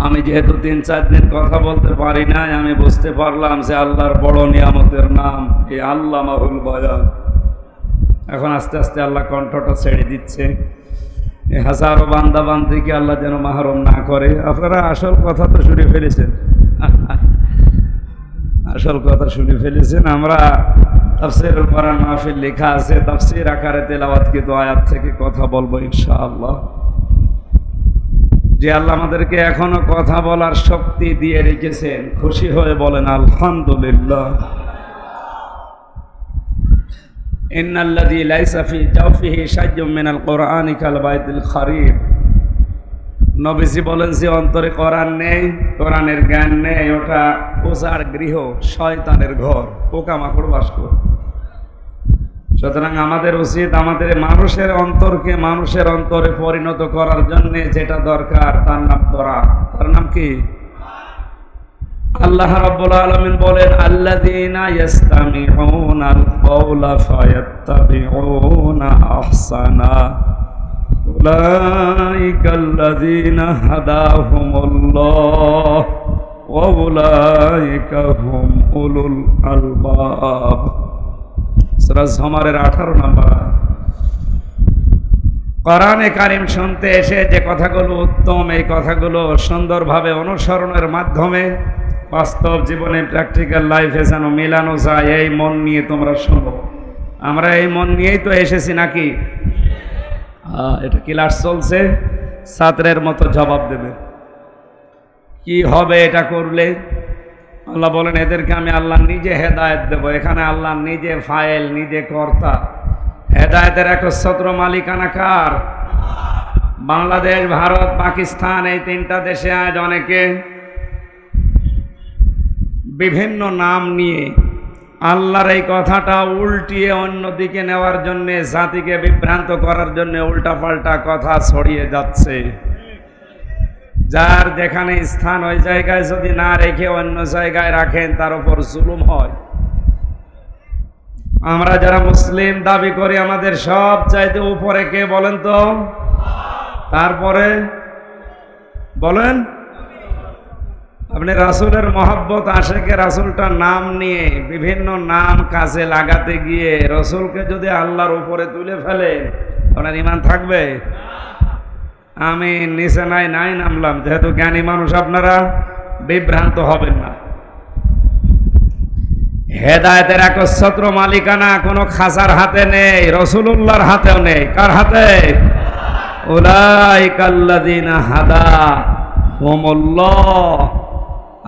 আমি যেহেতু 3-4 দিন কথা বলতে পারি না, আমি বুঝতে পারলাম যে আল্লাহর বড় নিয়ামতের নাম এই আল্লামাহুল বয়ান। এখন আস্তে আস্তে আল্লাহ কণ্ঠটা ছেড়ে দিচ্ছে। এই হাজারো বান্দা বান্দিকে আল্লাহ যেন মাহরুম না করে। আপনারা আসল কথা তো শুনে ফেলেছেন, আসল কথা শুনে ফেলেছেন। আমরা তাফসীরুল কোরআন মাহফিল লেখা আছে, তাফসীর আকারে তেলাওয়াতকৃত আয়াত থেকে কথা বলবো ইনশাআল্লাহ। যে আল্লাহ আমাদেরকে এখনো কথা বলার শক্তি দিয়ে রেখেছেন, খুশি হয়ে বলেন আলহামদুলিল্লাহ। ইন্নাল্লাযী লাইসা ফী জাওফিহি শাইউম মিনাল কোরআনি কাল বাইতুল খারিব। নবীজি বলেন যে অন্তরে কোরআন নেই, কোরআনের জ্ঞান নেই, ওটা ওঝার গৃহ, শয়তানের ঘর, পোকামাকড় বাস করে। সুতরাং আমাদের উচিত আমাদের মানুষের অন্তরকে মানুষের অন্তরে পরিণত করার জন্য যেটা দরকার তার নাম কোরআন। তার নাম কি? আল্লাহ রাব্বুল আলামিন বলেন আল্লাযীনা ইয়াসতামিউনাল কাওলা ফায়াত্তাবিউনা আহসানা উলাইকাল্লাযীনা হাদাহুমুল্লাহ ওয়া উলাইকা হুম উলুল আলবাব। সূরা যুমারের 18 নম্বর। কোরআনে কারীম শুনতে এসে যে কথাগুলো উত্তম, এই কথাগুলো সুন্দরভাবে অনুসরণের মাধ্যমে বাস্তব জীবনে প্র্যাকটিক্যাল লাইফে যেন মেলানো যায়, এই মন নিয়ে তোমরা শোনো। আমরা এই মন নিয়েই তো এসেছি নাকি? এটা ক্লাস চলছে, ছাত্রের মতো জবাব দেবে। কি হবে এটা করলে? আল্লাহ বলেন এদেরকে আমি আল্লাহ নিজে হেদায়েত দেব। এখানে আল্লাহ নিজে ফাইল, নিজে কর্তা। হেদায়েতের একচ্ছত্র মালিকানা কার? বাংলাদেশ, ভারত, পাকিস্তান, এই 3টা দেশে আজ অনেকে বিভিন্ন নাম নিয়ে আল্লাহর এই কথাটা উল্টিয়ে অন্যদিকে নেওয়ার জন্যে, জাতিকে বিভ্রান্ত করার জন্য উল্টাপাল্টা কথা ছড়িয়ে যাচ্ছে। যার যেখানে স্থান ওই জায়গায় যদি না রেখে অন্য জায়গায় রাখেন, তার উপর জুলুম হয়। আমরা যারা মুসলিম দাবি করি, আমাদের সব চাইতে উপরে কে বলেন তো? তারপরে বলেন আপনি রাসূলের মহব্বত, আশেকে রাসূলটার নাম নিয়ে বিভিন্ন নাম কাজে লাগাতে গিয়ে রাসূলকে যদি আল্লাহর উপরে তুলে ফেলেন, আপনার ঈমান থাকবে? আমি নিচে নাই নামলাম, যেহেতু জ্ঞানী মানুষ আপনারা বিভ্রান্ত হবেন না। হেদায়েতের একচ্ছত্র মালিকানা কোনো খাসার হাতে নেই, রাসূলুল্লাহর হাতেও নেই। কার হাতে? উলাইকাল্লাযীনা হাদাহুমুল্লাহ।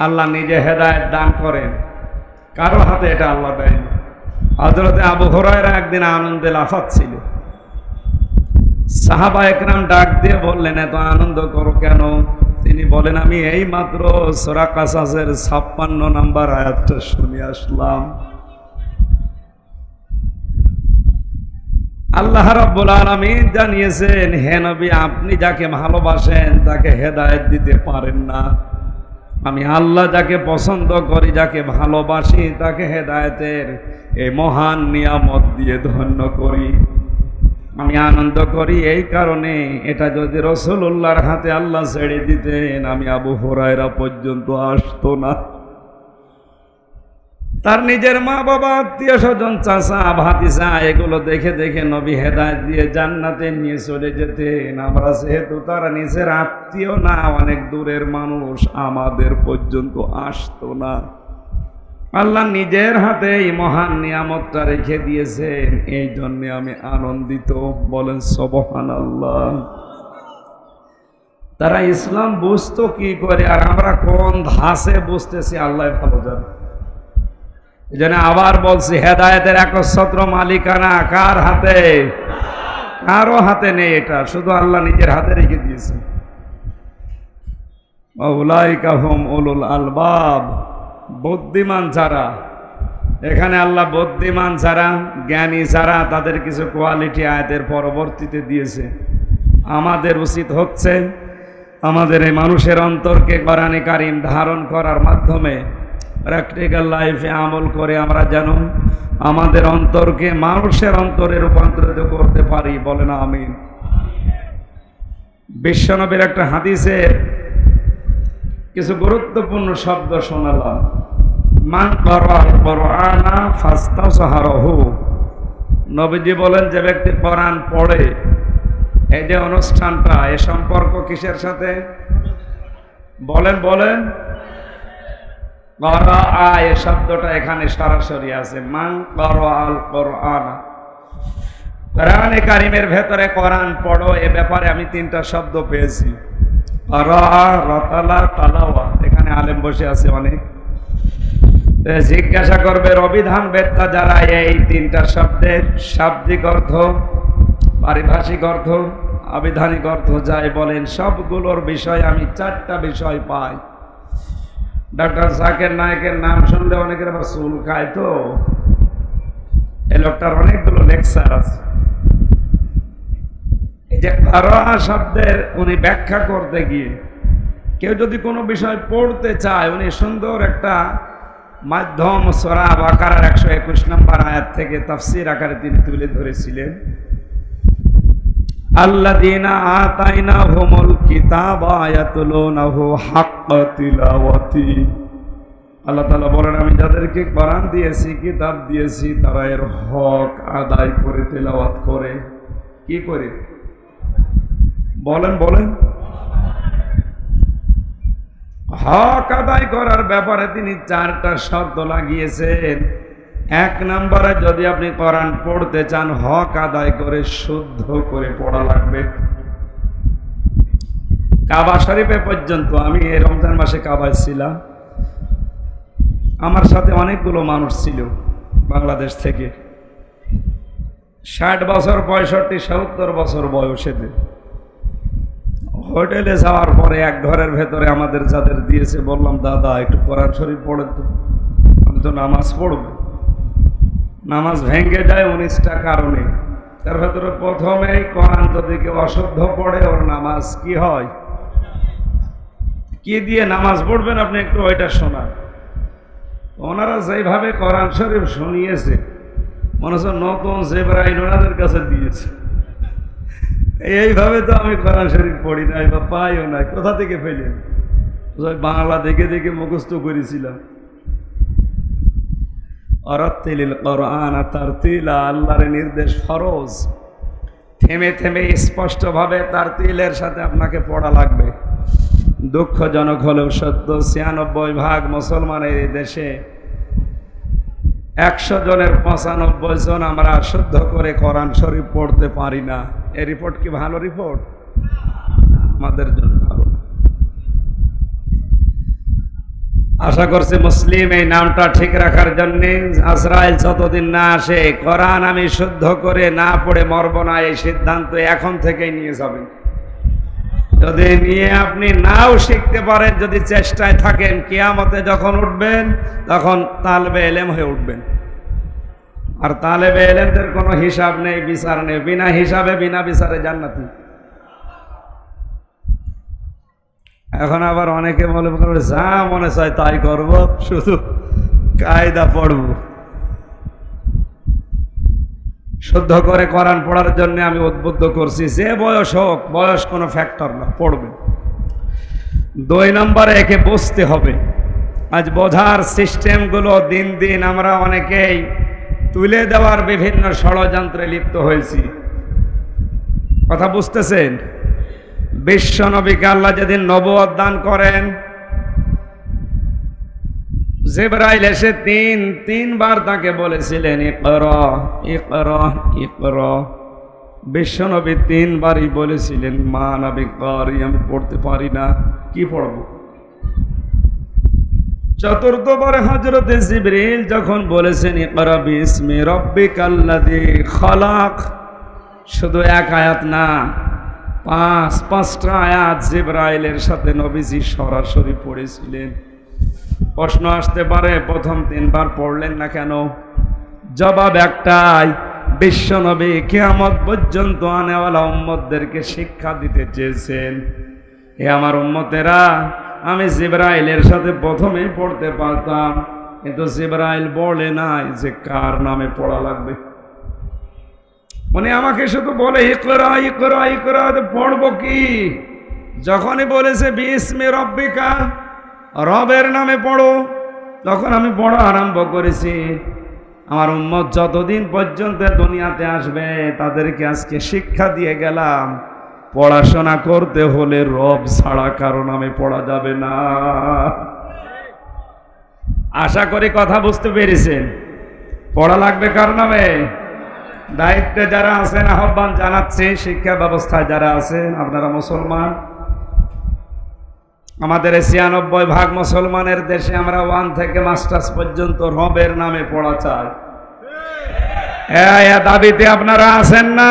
আল্লাহ নিজে হেদায়েত দান করেন, কারো হাতে এটা আল্লাহ দেয়নি। হযরত আবু হুরায়রা একদিন আনন্দে লাফাচ্ছিল। সাহাবা একরাম ডাক দিয়ে বললেন এত আনন্দ করো কেন? তিনি বলেন আমি এই মাত্র সূরা কাসাসের 56 নম্বর আয়াতটা শুনে আসলাম। আল্লাহ রাব্বুল আলামিন জানিয়েছেন, হে নবী, আপনি যাকে ভালোবাসেন তাকে হেদায়েত দিতে পারেন না। আমি আল্লাহ যাকে পছন্দ করি, যাকে ভালোবাসি, তাকে হেদায়েতের এই মহান নিয়ামত দিয়ে ধন্য করি। আমি আনন্দ করি এই কারণে, এটা যদি রাসূলুল্লাহর হাতে আল্লাহ ছেড়ে দিতেন, আমি আবু হুরায়রা পর্যন্ত আসতো না। তার নিজের মা বাবা, আত্মীয় স্বজন, চাচা ভাতিজা, এগুলো দেখে দেখে নবী হেদায়েত দিয়ে জান্নাতে নিয়ে চলে যেতেন। আমরা যেহেতু তারা নিজের আত্মীয় না, অনেক দূরের মানুষ, আমাদের পর্যন্ত আসতো না। আল্লাহ নিজের হাতে এই মহান নিয়ামতটা রেখে দিয়েছেন, এই জন্য আমি আনন্দিত। বলেন সুবহানাল্লাহ। তারা ইসলাম বুঝতো কি করে, আর আমরা কোন ধাঁচে বুঝতেছি আল্লাহ ভালো জানে। এই জন্য আবার বলছি, হেদায়েতের একচ্ছত্র মালিকানা কার হাতে? কারো হাতে নেই, এটা শুধু আল্লাহ নিজের হাতে রেখে দিয়েছে। উলাইকা হুম উলুল আলবাব। বুদ্ধিমান যারা, এখানে আল্লাহ বুদ্ধিমান যারা, জ্ঞানী যারা, তাদের কিছু কোয়ালিটি আয়াতের পরবর্তীতে দিয়েছে। আমাদের উচিত হচ্ছে আমাদের এই মানুষের অন্তরকে কোরআনে কারীম ধারণ করার মাধ্যমে প্র্যাকটিক্যাল লাইফে আমল করে আমরা যেন আমাদের অন্তরকে মানুষের অন্তরে রূপান্তরিত করতে পারি। বলেন আমিন। বিশ্বনবীর একটা হাদিসে কিছু গুরুত্বপূর্ণ শব্দ শোনালাম। মান ক্বারাআল কুরআনা ফাস্তাযহারাহু, নবীজি বলেন যে ব্যক্তি কোরআন পড়ে, এই যে অনুষ্ঠানটা এ সম্পর্ক কিসের সাথে? বলেন বলেন। ক্বারাআ এই শব্দটা এখানে সরাসরি আছে। মান ক্বারাআল কুরআনা, কোরআনে কারিমের ভেতরে কোরআন পড়ো এ ব্যাপারে আমি তিনটা শব্দ পেয়েছি। ক্বারাআ, রাতালা, তালাওয়া। এখানে আলেম বসে আছে অনেক। জিজ্ঞাসা করবে অভিধান বেত্তা যারা এই তিনটা শব্দের শাব্দিক অর্থ, পারিভাষিক অর্থ, আবিধানিক অর্থ যাই বলেন, সবগুলোর বিষয় আমি চারটা বিষয় পাই। ডক্টর জাকির নায়েকের নাম শুনলে অনেকের আবার চুল খায়, তো এই লোকটার অনেকগুলো লেকচার আছে। এই যে ক্বারাআ শব্দের উনি ব্যাখ্যা করতে গিয়ে, কেউ যদি কোনো বিষয় পড়তে চায়, উনি সুন্দর একটা মাধ্যম সূরা বাকারার 121 নম্বর আয়াত থেকে তাফসীর আকারে তিনি তুলে ধরেছিলেন। আল্লাযীনা আতাইনাহুমুল কিতাবা ইয়াতলুনাহু হাক্কা তিলাওয়াতি, আল্লাহ তাআলা বলেন আমি যাদেরকে কোরআন দিয়েছি, কিতাব দিয়েছি, তারা এর হক আদায় করে তেলাওয়াত করে। কি করে? বলেন বলেন। হক আদায় করার ব্যাপারে তিনি চারটা শর্ত লাগিয়েছেন। এক নম্বরে, যদি আপনি কোরআন পড়তে চান হক আদায় করে শুদ্ধ করে পড়া লাগবে। কাবা শরীফে পর্যন্ত, আমি এই রমজান মাসে কাবায় ছিলাম, আমার সাথে অনেকগুলো মানুষ ছিল বাংলাদেশ থেকে, 60 বছর, 65, 70 বছর বয়সেদের। হোটেলে যাওয়ার পরে এক ঘরের ভেতরে আমাদের যাদের দিয়েছে, বললাম দাদা একটু কোরআন শরীফ পড়ে তো, আমি তো নামাজ পড়ব। নামাজ ভেঙে যায় 19টা কারণে। তার ভেতরে প্রথমেই কোরআন যদি কেউ অশুদ্ধ পড়ে, ওর নামাজ কি হয়? কি দিয়ে নামাজ পড়বেন আপনি একটু ওইটা শোনান। ওনারা যেভাবে কোরআন শরীফ শুনিয়েছে, মনে হচ্ছে নতুন জিবরাইল ওনাদের কাছে দিয়েছে। এইভাবে তো আমি কোরআন শরীফ পড়ি নাই বা পাইও নাই, কোথা থেকে পেলেন? বাংলা দেখে দেখে মুখস্থ করেছিলাম। আরাত্তিলিল কোরআন তারতিলা, আল্লাহর নির্দেশ ফরজ, থেমে থেমে স্পষ্টভাবে তারতিলের সাথে আপনাকে পড়া লাগবে। দুঃখজনক হলেও সত্য, 96% মুসলমানের এই দেশে 100 জনের 95 জন আমরা শুদ্ধ করে কোরআন শরীফ পড়তে পারি না। এই রিপোর্ট কি ভালো রিপোর্ট? আমাদের জন্য ভালো। আশা করছি মুসলিম এই নামটা ঠিক রাখার জন্য আজরাইল যতদিন না আসে কোরআন আমি শুদ্ধ করে না পড়ে মরব না, এই সিদ্ধান্ত এখন থেকেই নিয়ে যাবেন। যদি নিয়ে আপনি নাও শিখতে পারেন, যদি চেষ্টায় থাকেন, কিয়ামতে যখন উঠবেন তখন তালেবে ইলম হয়ে উঠবেন। আর তালেবে ইলমদের কোনো হিসাব নেই, বিচার নেই, বিনা হিসাবে বিনা বিচারে জান্নাতি। এখন আবার অনেকে বলে যা মনে চায় তাই করব, শুধু কায়দা পড়ব। শুদ্ধ করে কোরআন পড়ার জন্য আমি উদ্বুদ্ধ করছি, যে বয়স হোক, বয়স কোনো ফ্যাক্টর না, পড়বে। 2 নম্বরে একে বুঝতে হবে। আজ বোঝার সিস্টেমগুলো দিন দিন আমরা অনেকেই তুলে দেওয়ার বিভিন্ন ষড়যন্ত্রে লিপ্ত হয়েছি। কথা বুঝতেছেন? বিশ্ব নবীকে আল্লাহ যেদিন নবুয়ত দান করেন, জিবরাইল এসে তিনবার তাকে বলেছিলেন ইকরা ইকরা ইকরা। বিশ্ব নবী 3 বারই বলেছিলেন মা নবী কারি, আমি পড়তে পারি না, কি পড়ব? 4বার হযরতে জিবরিল যখন বলেছেন ইকরা বিসমি রাব্বিকাল্লাযী খালাক, শুধু এক আয়াত না, 5টা আয়াত জিবরাইলের সাথে নবীজি সরাসরি পড়েছিলেন। প্রশ্ন আসতে পারে প্রথম 3 বার পড়লেন না কেন? জবাব একটাই, বিশ্ব নবী কিয়ামত পর্যন্ত আনেওয়ালা উম্মতদেরকে শিক্ষা দিতে চেয়েছেন, হে আমার উম্মতেরা, আমি জিবরাইলের সাথে প্রথমেই পড়তে পারতাম, কিন্তু জিবরাইল বলে নাই যে কার নামে পড়া লাগবে। মানে আমাকে শুধু বলে ইকরা ইকরা ইকরা, পড়বো কি? যখনই বলেছে বিসমি রাব্বিকা, রবের নামে পড়ো। তখন আমি পড়া আরম্ভ করেছি। আমার উম্মত যতদিন পর্যন্ত দুনিয়াতে আসবে তাদেরকে আজকে শিক্ষা দিয়ে গেলাম, পড়াশোনা করতে হলে রব ছাড়া কারো নামে পড়া যাবে না। আশা করি কথা বুঝতে পেরেছেন। পড়া লাগবে কার নামে? দায়িত্বে যারা আছেন আহ্বান জানাচ্ছি, শিক্ষা ব্যবস্থায় যারা আছেন, আপনারা মুসলমান, আমাদের ৯৬% মুসলমানের দেশে আমরা 1 থেকে মাস্টার্স পর্যন্ত রবের নামে পড়া চাই। দাবিতে আপনারা আছেন না?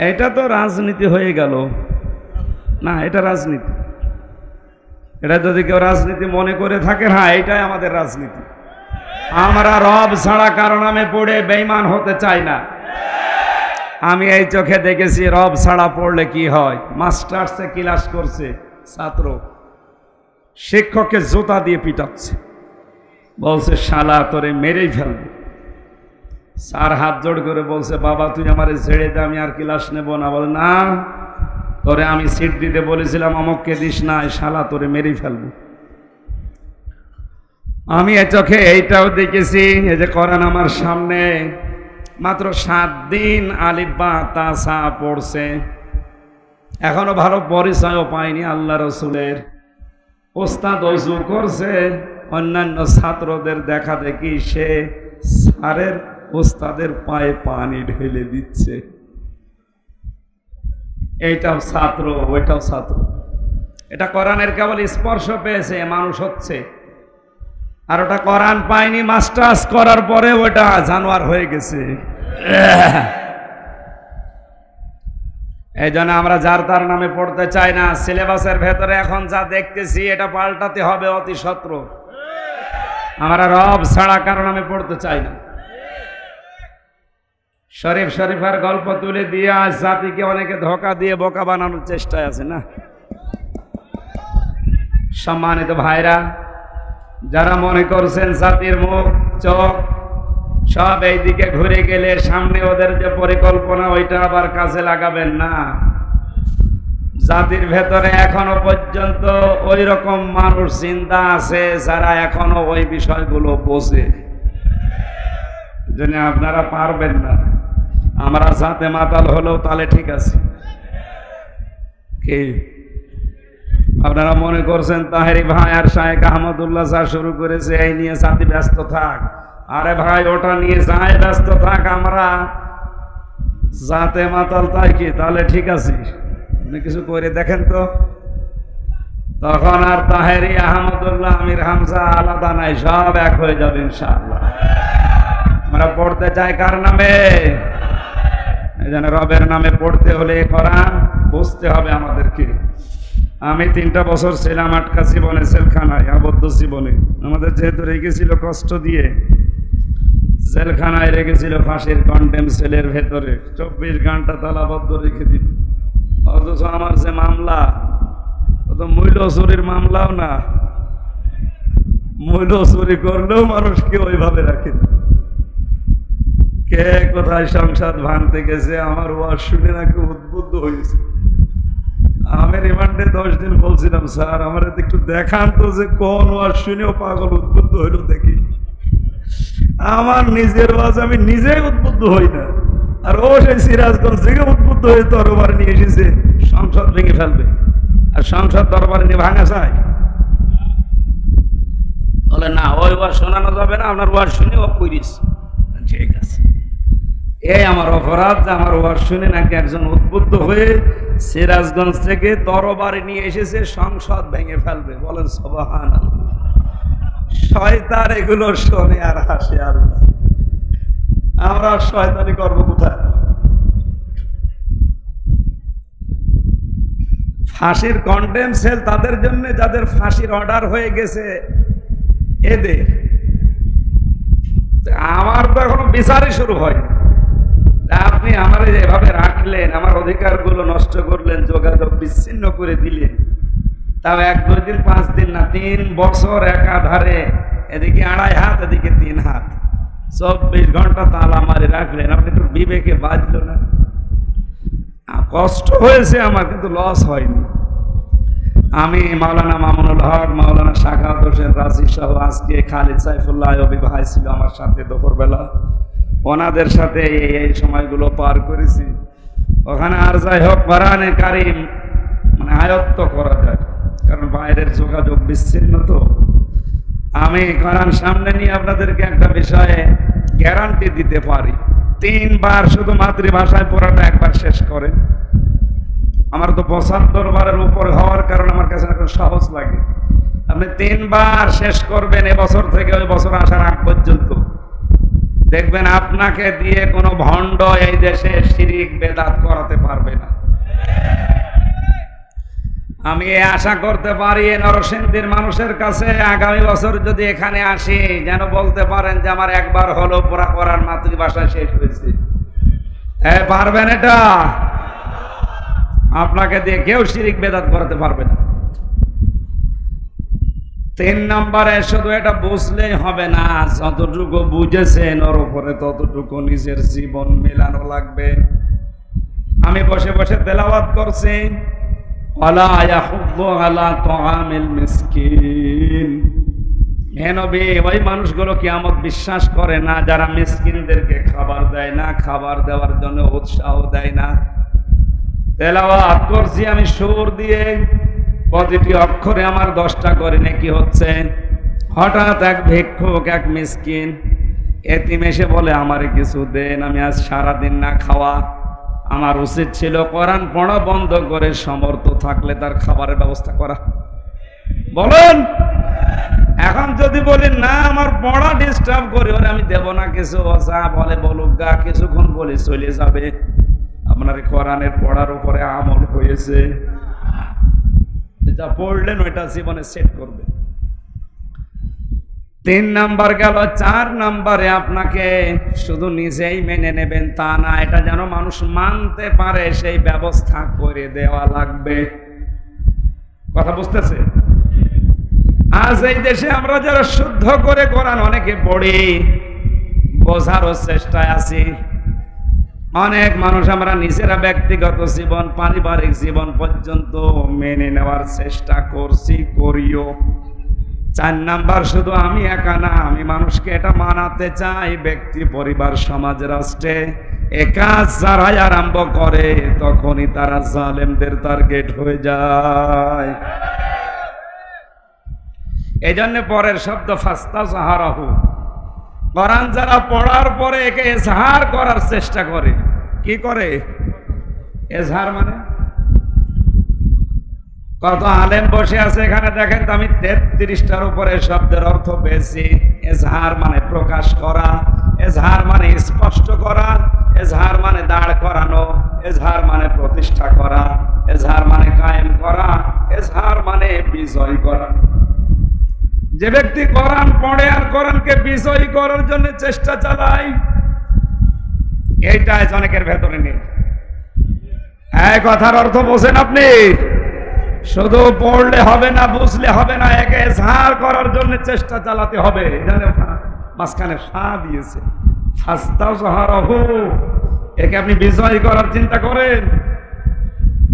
এটা তো রাজনীতি হয়ে গেল না, এটা রাজনীতি। এটা যদি কেউ রাজনীতি মনে করে থাকে, হ্যাঁ এটাই আমাদের রাজনীতি। আমরা রব ছাড়া কারো নামে পড়ে বেঈমান হতে চাই না। আমি এই চোখে দেখেছি রব ছাড়া পড়লে কি হয়। মাস্টার্সে ক্লাস করছে ছাত্র, শিক্ষককে জুতা দিয়ে পিটাচ্ছে, বলছে শালা তোরে মেরেই ফেলবে। স্যার হাত জোড় করে বলছে বাবা তুই আমারে ছেড়ে দে, আমি আর ক্লাস নেব না। বলে না, তোরে আমি সিট দিতে বলেছিলাম, অমুককে দিস না, শালা তোরে মেরেই ফেলবে। আমি এ চোখে এইটাও দেখেছি। এই যে কোরআন আমার সামনে, মাত্র 7 দিন আলিফ বা তা সা পড়ছে, এখনো ভালো পরিচয়ও পায়নি আল্লাহ রসুলের। ওস্তাদ ওযু করছে, অন্যান্য ছাত্রদের দেখা দেখি সে স্যারের ওস্তাদের পায়ে পানি ঢেলে দিচ্ছে। এইটাও ছাত্র, ওইটাও ছাত্র। এটা কোরআনের কেবল স্পর্শ পেয়েছে, মানুষ হচ্ছে। আর ওটা কোরআন পায়নি, মাস্টার্স করার পরে ওটা জানোয়ার হয়ে গেছে। এই জন্য আমরা যার তার নামে পড়তে চাই না। সিলেবাসের ভেতরে এখন যা দেখতেছি এটা পাল্টাতে হবে অতি সত্বর। আমরা রব ছাড়া কারো নামে পড়তে চাই না। শরীফ শরীফার গল্প তুলে দিয়ে আজ জাতিকে অনেকে ধোঁকা দিয়ে বোকা বানানোর চেষ্টায় আছে না। সম্মানিত ভাইরা, যারা মনে করছেন জাতির মুখ চোখ সব এই দিকে ঘুরে গেলে সামনে ওদের যে পরিকল্পনা ওইটা আবার কাজে লাগাবেন না। জাতির ভেতরে এখনো পর্যন্ত ওই রকম মানুষ চিন্তা আছে যারা এখনো ওই বিষয়গুলো বোঝে। জন্য আপনারা পারবেন না। আমরা জাতে মাতাল হলেও তাহলে ঠিক আছে কি? আপনারা মনে করছেন তাহেরি ভাই আর শায়েখ আহমদুল্লাহ যা শুরু করেছে এই নিয়ে জাতি ব্যস্ত থাক। আরে ভাই ওটা নিয়ে যাই ব্যস্ত থাক, আমরা জাতে মাতাল তাই কি? তাহলে ঠিক আছে, আপনি কিছু করে দেখেন তো। তখন আর তাহেরি আহমদুল্লাহ আমির হামজা আলাদা নাই, সব এক হয়ে যাবে ইনশাআল্লাহ। আমরা পড়তে চাই কার নামে? এই জন্য রবের নামে পড়তে হলে কোরআন বুঝতে হবে আমাদেরকে। আমি 3টা বছর ছিলাম আটকা জীবনে, জেলখানায়, আবদ্ধ জীবনে। আমাদের যেহেতু রেখেছিল কষ্ট দিয়ে, জেলখানায় রেখেছিল ফাঁসির কন্টেম সেলের ভেতরে, 24 ঘন্টা তালাবদ্ধ রেখে দিত। অথচ আমার যে মামলা, অত মূল্য চুরির মামলাও না, মূল্য চুরি করলেও মানুষকে ওইভাবে রাখে না। কে কোথায় সংসদ ভাঙতে গেছে, আমার ওয়াজ শুনে নাকি উদ্বুদ্ধ হয়েছে। আমি রিমান্ডে 10 দিন বলছিলাম স্যার আমার একটু দেখান তো যে কোন ওয়াজ শুনেও পাগল উদ্বুদ্ধ হইল দেখি। আমার নিজের ওয়াজ আমি নিজেই উদ্বুদ্ধ হই না, আর ও সেই সিরাজগঞ্জ থেকে উদ্বুদ্ধ হয়ে তরবারি নিয়ে এসেছে সংসদ ভেঙে ফেলবে। আর সংসদ তরবারি নিয়ে ভাঙা যায়? বলে না, ওই ওয়াজ শোনানো যাবে না, আপনার ওয়াজ শুনে ও করিস। ঠিক আছে, এই আমার অপরাধ যে আমার ওয়াজ শুনে নাকি একজন উদ্বুদ্ধ হয়ে সিরাজগঞ্জ থেকে তরবারি নিয়ে এসেছে সংসদ ভেঙে ফেলবে। বলেন সুবহানাল্লাহ। শয়তান এগুলো শোনে আর হাসে। আল্লাহ, আমরা শয়তানি করবো কোথায়? ফাঁসির কন্ডেম সেল তাদের জন্য যাদের ফাঁসির অর্ডার হয়ে গেছে এদের। আমার তো এখনো বিচারই শুরু হয়। আপনি আমার এভাবে রাখলেন, আমার অধিকারগুলো নষ্ট করলেন, যোগাযোগ বিচ্ছিন্ন করে দিলেন, তাও 1-2 দিন 5 দিন না, 3 বছর একাধারে, এদিকে 2.5 হাত এদিকে 3 হাত, 24 ঘন্টা তালা মারি রাখলেন। আপনি একটু বিবেকে বাজল না? কষ্ট হয়েছে আমার, কিন্তু লস হয়নি। আমি মাওলানা মামুনুল হক, মাওলানা শাখাওয়াত হোসেন রাজি সহ আজকে খালিদ সাইফুল্লাহ ভাই ছিল আমার সাথে দুপুরবেলা, ওনাদের সাথে এই সময়গুলো পার করেছি। ওখানে আর যাই হোক কোরআনে কারিম মানে আয়ত্ত করা যায়, কারণ বাইরের যোগাযোগ বিচ্ছিন্ন। তো আমি কোরআন সামনে নিয়ে আপনাদেরকে একটা বিষয়ে গ্যারান্টি দিতে পারি, 3 বার শুধু মাতৃভাষায় পড়াটা একবার শেষ করেন। আমার তো 75 বারের উপর হওয়ার কারণে আমার কাছে এখন সহজ লাগে। আপনি 3 বার শেষ করবেন এবছর থেকে ওই বছর আসার আগ পর্যন্ত, দেখবেন আপনাকে দিয়ে কোনো ভণ্ড এই দেশে শিরিক বেদাত করাতে পারবে না। আমি আশা করতে পারি নরসিংদীর মানুষের কাছে আগামী বছর যদি এখানে আসি, যেন বলতে পারেন যে আমার একবার হলো পুরা কোরআন মাতৃভাষা শেষ হয়েছে। হ্যাঁ, পারবেন? এটা আপনাকে দিয়ে কেউ শিরিক বেদাত করাতে পারবে না। 3 নম্বরে শুধু এটা বুঝলেই হবে না, যতটুকু বুঝেছেন ওর উপরে ততটুকু নিজের জীবন মেলানো লাগবে। আমি বসে বসে তেলাওয়াত করছি, ওয়ালা ইয়াহুদ্দু আলা তাআমিল মিসকিন। হে নবী, ওই মানুষগুলো কিয়ামত বিশ্বাস করে না যারা মিসকিনদেরকে খাবার দেয় না, খাবার দেওয়ার জন্য উৎসাহ দেয় না। তেলাওয়াত করছি আমি সুর দিয়ে, প্রতিটি অক্ষরে আমার 10টা করে নেকি হচ্ছে। হঠাৎ এক ভিক্ষুক, এক মিসকিন এতিম এসে বলে আমারে কিছু দেন, আমি আজ সারাদিন না খাওয়া। আমার উচিত ছিল কোরআন পড়া বন্ধ করে সমর্থ থাকলে তার খাবারের ব্যবস্থা করা। বলেন, এখন যদি বলেন না আমার পড়া ডিস্টার্ব করে, ওরে আমি দেব না কিছু, যা বলে বলুক গা, কিছুক্ষণ বলে চলে যাবে। আপনার কোরআনের পড়ার উপরে আমল হয়েছে, যা পড়লেন ওইটা জীবনে সেট করবে। 3 নাম্বার গেল। 4 নাম্বারে আপনাকে শুধু নিজেই মেনে নেবেন তা না, এটা যেন মানুষ মানতে পারে সেই ব্যবস্থা করে দেওয়া লাগবে। কথা বুঝতেছে? আজ এই দেশে আমরা যারা শুদ্ধ করে কোরআন অনেকে পড়ি, বোঝারও চেষ্টায় আছি। অনেক মানুষ আমরা নিজেরা ব্যক্তিগত জীবন, পারিবারিক জীবন পর্যন্ত মেনে নেওয়ার চেষ্টা করছি, করিও। 4 নাম্বার, শুধু আমি একা না, আমি মানুষকে এটা মানাতে চাই। ব্যক্তি, পরিবার, সমাজ, রাষ্ট্রে এ কাজ যারাই আরম্ভ করে তখনই তারা জালেমদের টার্গেট হয়ে যায়। এই জন্য পরের শব্দ ফাস্তাজহারাহু, কোরআন যারা পড়ার পরে একে এজহার করার চেষ্টা করে। কি করে এজহার? মানে কত আলেম বসে আছে এখানে, দেখেন তো আমি 33টার উপরে শব্দের অর্থ পেয়েছি। এজহার মানে প্রকাশ করা, এজহার মানে স্পষ্ট করা, এজহার মানে দাঁড় করানো, এজহার মানে প্রতিষ্ঠা করা, এজহার মানে কায়েম করা, এজহার মানে বিজয় করা। যে ব্যক্তি কোরআন পড়ে আর কোরআনকে বিজয়ী করার জন্য চেষ্টা চালায়, এইটা অনেকের ভেতরে নেই। এই কথার অর্থ বোঝেন আপনি? শুধু পড়লে হবে না, বুঝলে হবে না, একে এজহার করার জন্য চেষ্টা চালাতে হবে। এখানে মাঝখানে ফা দিয়েছে, ফাস্তাজহারাহু, একে আপনি বিজয়ী করার চিন্তা করেন,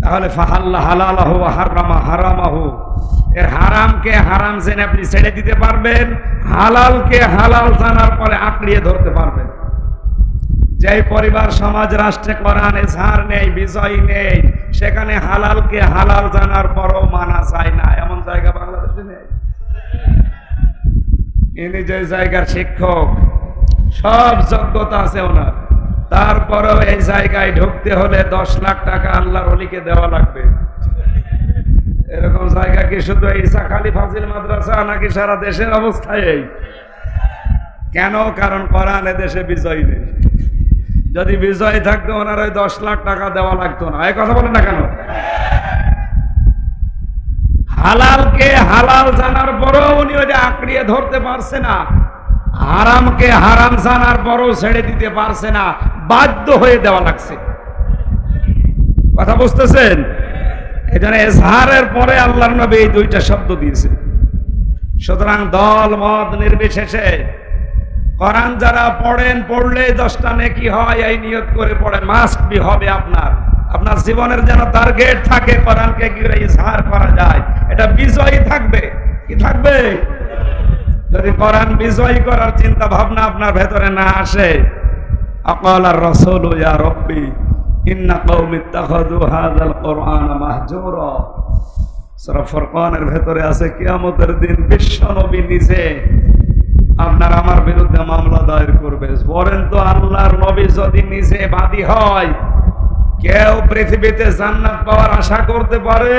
তাহলে ফাহাল্লা হালালাহু ওয়া হারামা হারামাহু, এর হারামকে হারাম জেনে আপনি ছেড়ে দিতে পারবেন, হালালকে হালাল জানার পরে আঁকড়িয়ে ধরতে পারবেন। যে পরিবার, সমাজ, রাষ্ট্রে কোরআন এজহার নেই, বিজয় নেই, সেখানে হালালকে হালাল জানার পরও মানা যায় না, এমন জায়গা বাংলাদেশে নেই। ইনি যে জায়গার শিক্ষক, সব যোগ্যতা আছে ওনার, তারপরেও এই জায়গায় ঢুকতে হলে 10 লাখ টাকা আল্লাহর ওলিকে দেওয়া লাগবে। এরকম জায়গা কি শুধু ঈসা খালি ফাজিল মাদ্রাসা, নাকি সারা দেশের অবস্থায় এই? কেন? কারণ কোরআন দেশে বিজয় নেই। যদি বিজয় থাকতো ওনার ওই 10 লাখ টাকা দেওয়া লাগতো না। এই কথা বলেন না কেন? হালালকে হালাল জানার পরেও উনি ওইটা আঁকড়িয়ে ধরতে পারছে না, হারামকে হারাম জানার পরও ছেড়ে দিতে পারছে না, বাধ্য হয়ে দেওয়া লাগছে। কথা বুঝতেছেন? এই জন্য এজহারের পরে আল্লাহর নবী এই 2টা শব্দ দিয়েছে। সুতরাং দল মত নির্বিশেষে কোরআন যারা পড়েন, পড়লে 10টা নেকি হয়, এই নিয়ত করে পড়েন। মাস্ট বি হবে আপনার জীবনের যেন টার্গেট থাকে কোরআনকে কি করে ইজহার করা যায়। এরা বিজয়ী থাকবে। কি থাকবে? যদি কোরআন বিজয়ী করার চিন্তা ভাবনা আপনার ভেতরে না আসে, আকালার রাসূল ইয়া রাব্বি ইন্না কওমি ইত্তাখাযু হাযাল কুরআন মাহজুরা। সূরা ফুরকানের ভেতরে আছে কিয়ামতের দিন বিশ্ব নবী নিজে আপনার আমার বিরুদ্ধে মামলা দায়ের করবে। বলেন তো, আল্লাহর নবী যদি নিজে বাদী হয়, কেউ পৃথিবীতে জান্নাত পাওয়ার আশা করতে পারে?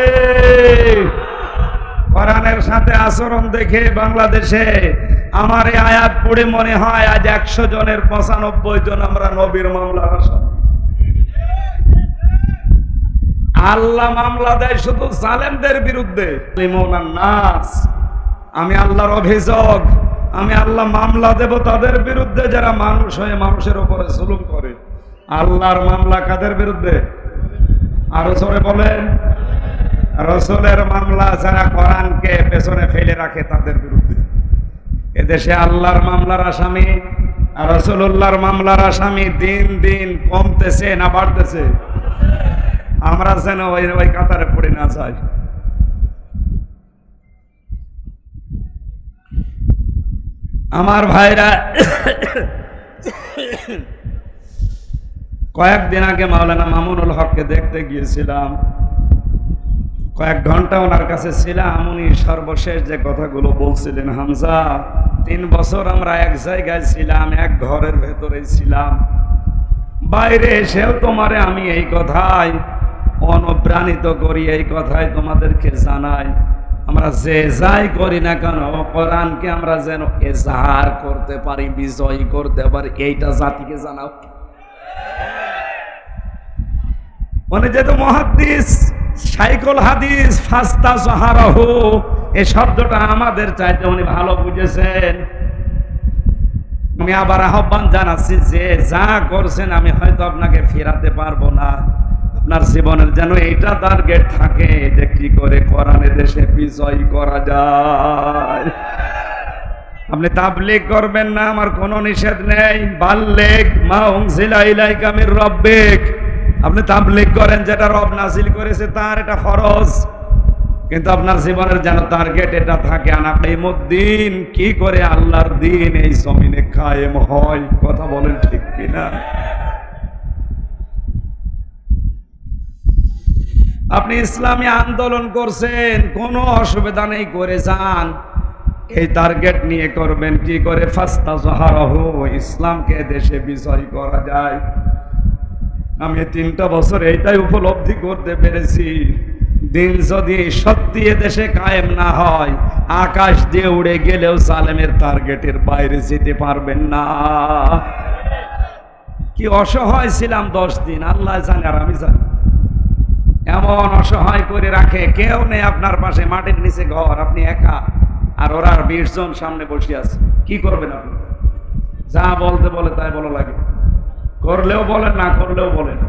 কোরআনের সাথে আচরণ দেখে বাংলাদেশে আমার এই আয়াত পড়ে মনে হয় আজ 100 জনের 95 জন আমরা নবীর মামলার আসামি। আল্লাহ মামলা দেয় শুধু জালেমদের বিরুদ্ধে। নাস, আমি আল্লাহর অভিযোগ, আমি আল্লাহ মামলা দেব তাদের বিরুদ্ধে যারা মানুষ হয়ে মানুষের উপরে জুলুম করে। আল্লাহর মামলা কাদের বিরুদ্ধে? আরো জোরে বলেন। রাসূলের মামলা যারা কোরআনকে পেছনে ফেলে রাখে তাদের বিরুদ্ধে। এদেশে আল্লাহর মামলার আসামি আর রাসূলুল্লাহর মামলার আসামি দিন দিন কমতেছে না বাড়তেছে? আমরা যেন ওই কাতারে পড়ে না যাই। আমার ভাইরা, কয়েকদিন আগে মাওলানা মামুনুল হককে দেখতে গিয়েছিলাম, কয়েক ঘন্টা ওনার কাছে ছিলাম। উনি সর্বশেষ যে কথাগুলো বলছিলেন, হামজা 3 বছর আমরা এক জায়গায় ছিলাম, এক ঘরের ভেতরে ছিলাম, বাইরে এসেও তোমারে আমি এই কথাই অনুপ্রাণিত করি, এই কথাই তোমাদেরকে জানাই। আমরা যে যাই করি না কেন কোরআনকে আমরা যেন এজাহার করতে পারি, বিজয়ী করতে পারি, এইটা জাতিকে জানাও। মানে যেহেতু মুহাদ্দিস, শাইখুল হাদিস ফাস্তা জাহারাহু, এই শব্দটা আমাদের চাইতে উনি ভালো বুঝেছেন। আমি আবার আহ্বান জানাচ্ছি যে যা করছেন আমি হয়তো আপনাকে ফেরাতে পারবো না, আপনার জীবনের যেন এইটা টার্গেট থাকে যে কি করে কোরআনের দেশে বিজয় করা যায়। আপনি তাবলীগ করবেন না, আমার কোনো নিষেধ নেই। বাল্লিগ মা উনজিলা ইলাইকা মির রাব্বিক, আপনি তাবলীগ করেন, যেটা রব নাযিল করেছে তার, এটা ফরজ। কিন্তু আপনার জীবনের যেন টার্গেট এটা থাকে, আনাকিমুদ্দিন, কি করে আল্লাহর দিন এই জমিনে কায়েম হয়। কথা বলেন ঠিক কিনা? আপনি ইসলামী আন্দোলন করছেন, কোনো অসুবিধা নেই, করে যান। এই টার্গেট নিয়ে করবেন কি করে ফাস্তা জাহারাহু, ইসলামকে দেশে বিজয় করা যায়। আমি 3টা বছর এইটাই উপলব্ধি করতে পেরেছি, দিন যদি সত্যি দেশে কায়েম না হয়, আকাশ দিয়ে উড়ে গেলেও জালেমের টার্গেটের বাইরে যেতে পারবেন না। কি অসহায় ছিলাম 10 দিন, আল্লাহ জানে আর আমি জানি। এমন অসহায় করে রাখে, কেউ নেই আপনার পাশে, মাটির নিচে ঘর, আপনি একা, আর ওরা 20 জন সামনে বসে আছে। কি করবেন আপনি? যা বলতে বলে তাই বলা লাগে, করলেও বলেন, না করলেও বলেন।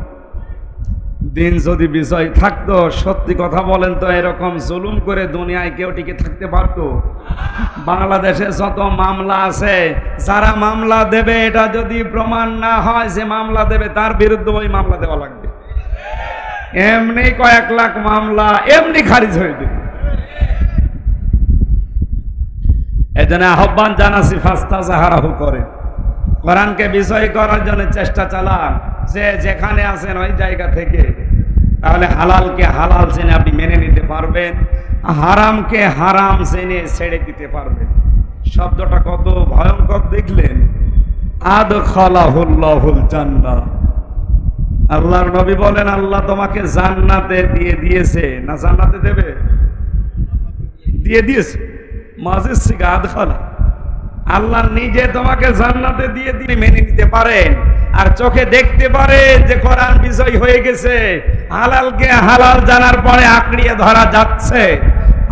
দিন যদি বিজয় থাকতো, সত্যি কথা বলেন তো, এরকম জুলুম করে দুনিয়ায় কেউ টিকে থাকতে পারতো? বাংলাদেশে যত মামলা আছে, যারা মামলা দেবে এটা যদি প্রমাণ না হয় যে মামলা দেবে, তার বিরুদ্ধে ওই মামলা দেওয়া লাগবে। এমনি কয়েক লাখ মামলা এমনি খারিজ হয়ে যাবে। এজন্য আহ্বান জানাচ্ছি, ফাস্তা জাহারাহু করে কোরআনকে বিজয় করার জন্য চেষ্টা চালান, যে যেখানে আছেন ওই জায়গা থেকে। তাহলে হালালকে হালাল জেনে আপনি মেনে নিতে পারবেন, হারামকে হারাম জেনে ছেড়ে দিতে পারবেন। শব্দটা কত ভয়ঙ্কর দেখলেন, আদখালাহুল্লাহুল জান্নাহ। আল্লাহর নবী বলেন, আল্লাহ তোমাকে জান্নাতে দিয়ে দিয়েছে না জান্নাতে দেবে? দিয়ে দিয়েছে। মাজিদ সিগা আদখালা, আল্লাহ নিজে তোমাকে জান্নাতে দিয়ে দিয়ে মেনে নিতে পারেন, আর চোখে দেখতে পারেন যে কোরআন বিজয় হয়ে গেছে। হালালকে হালাল জানার পরে আঁকড়িয়ে ধরা যাচ্ছে,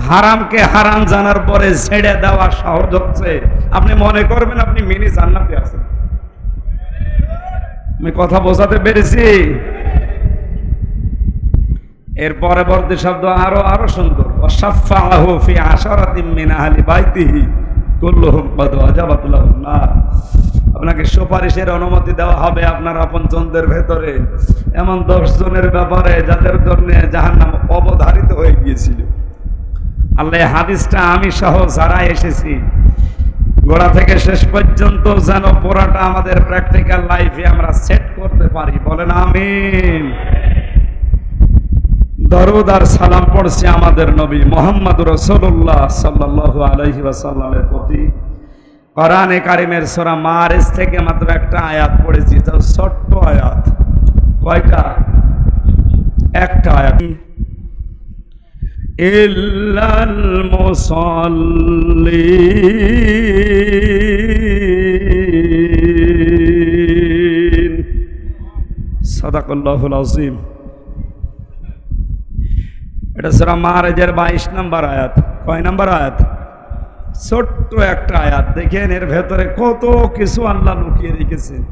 হারামকে হারাম জানার পরে ছেড়ে দেওয়া সহজ হচ্ছে। আপনি মনে করবেন আপনি মিনি জান্নাতে আছেন। আমি কথা বোঝাতে পেরেছি? এর পরবর্তী শব্দ আরো সুন্দর, ওয়াসাফাহু ফি আশরাতিন মিন আহলি বাইতিহি কুল্লুহুম ক্বাদ ওয়াজাবাত লাহুম নার। আপনাকে সুপারিশের অনুমতি দেওয়া হবে আপনার আপনজনদের ভেতরে, এমন 10 জনের ব্যাপারে যাদের জন্য জাহান্নাম অবধারিত হয়ে গিয়েছিল। আল্লাহ হাদিসটা আমি সহ যারা এসেছি গোড়া থেকে শেষ পর্যন্ত যেন পুরাটা আমাদের প্র্যাকটিক্যাল লাইফে আমরা সেট করতে পারি, বলেন আমিন। দরুদ আর সালাম পড়ছি আমাদের নবী মুহাম্মদ রাসূলুল্লাহ সাল্লাল্লাহু আলাইহি ওয়াসাল্লামের প্রতি। কোরআনে কারিমের সূরা মারিজ থেকে মাত্র একটা আয়াত পড়েছি, তাও ছোট্ট আয়াত। কয়টা? একটা আয়াত। ইল্লাল মুসাল্লিন। সাদাকাল্লাহুল আযীম। এটা সূরা মারিজের 22 নম্বর আয়াত। কয় নম্বর আয়াত? ছোট্ট একটা আয়াত। দেখেন এর ভেতরে কত কিছু আল্লাহ লুকিয়ে রেখেছেন।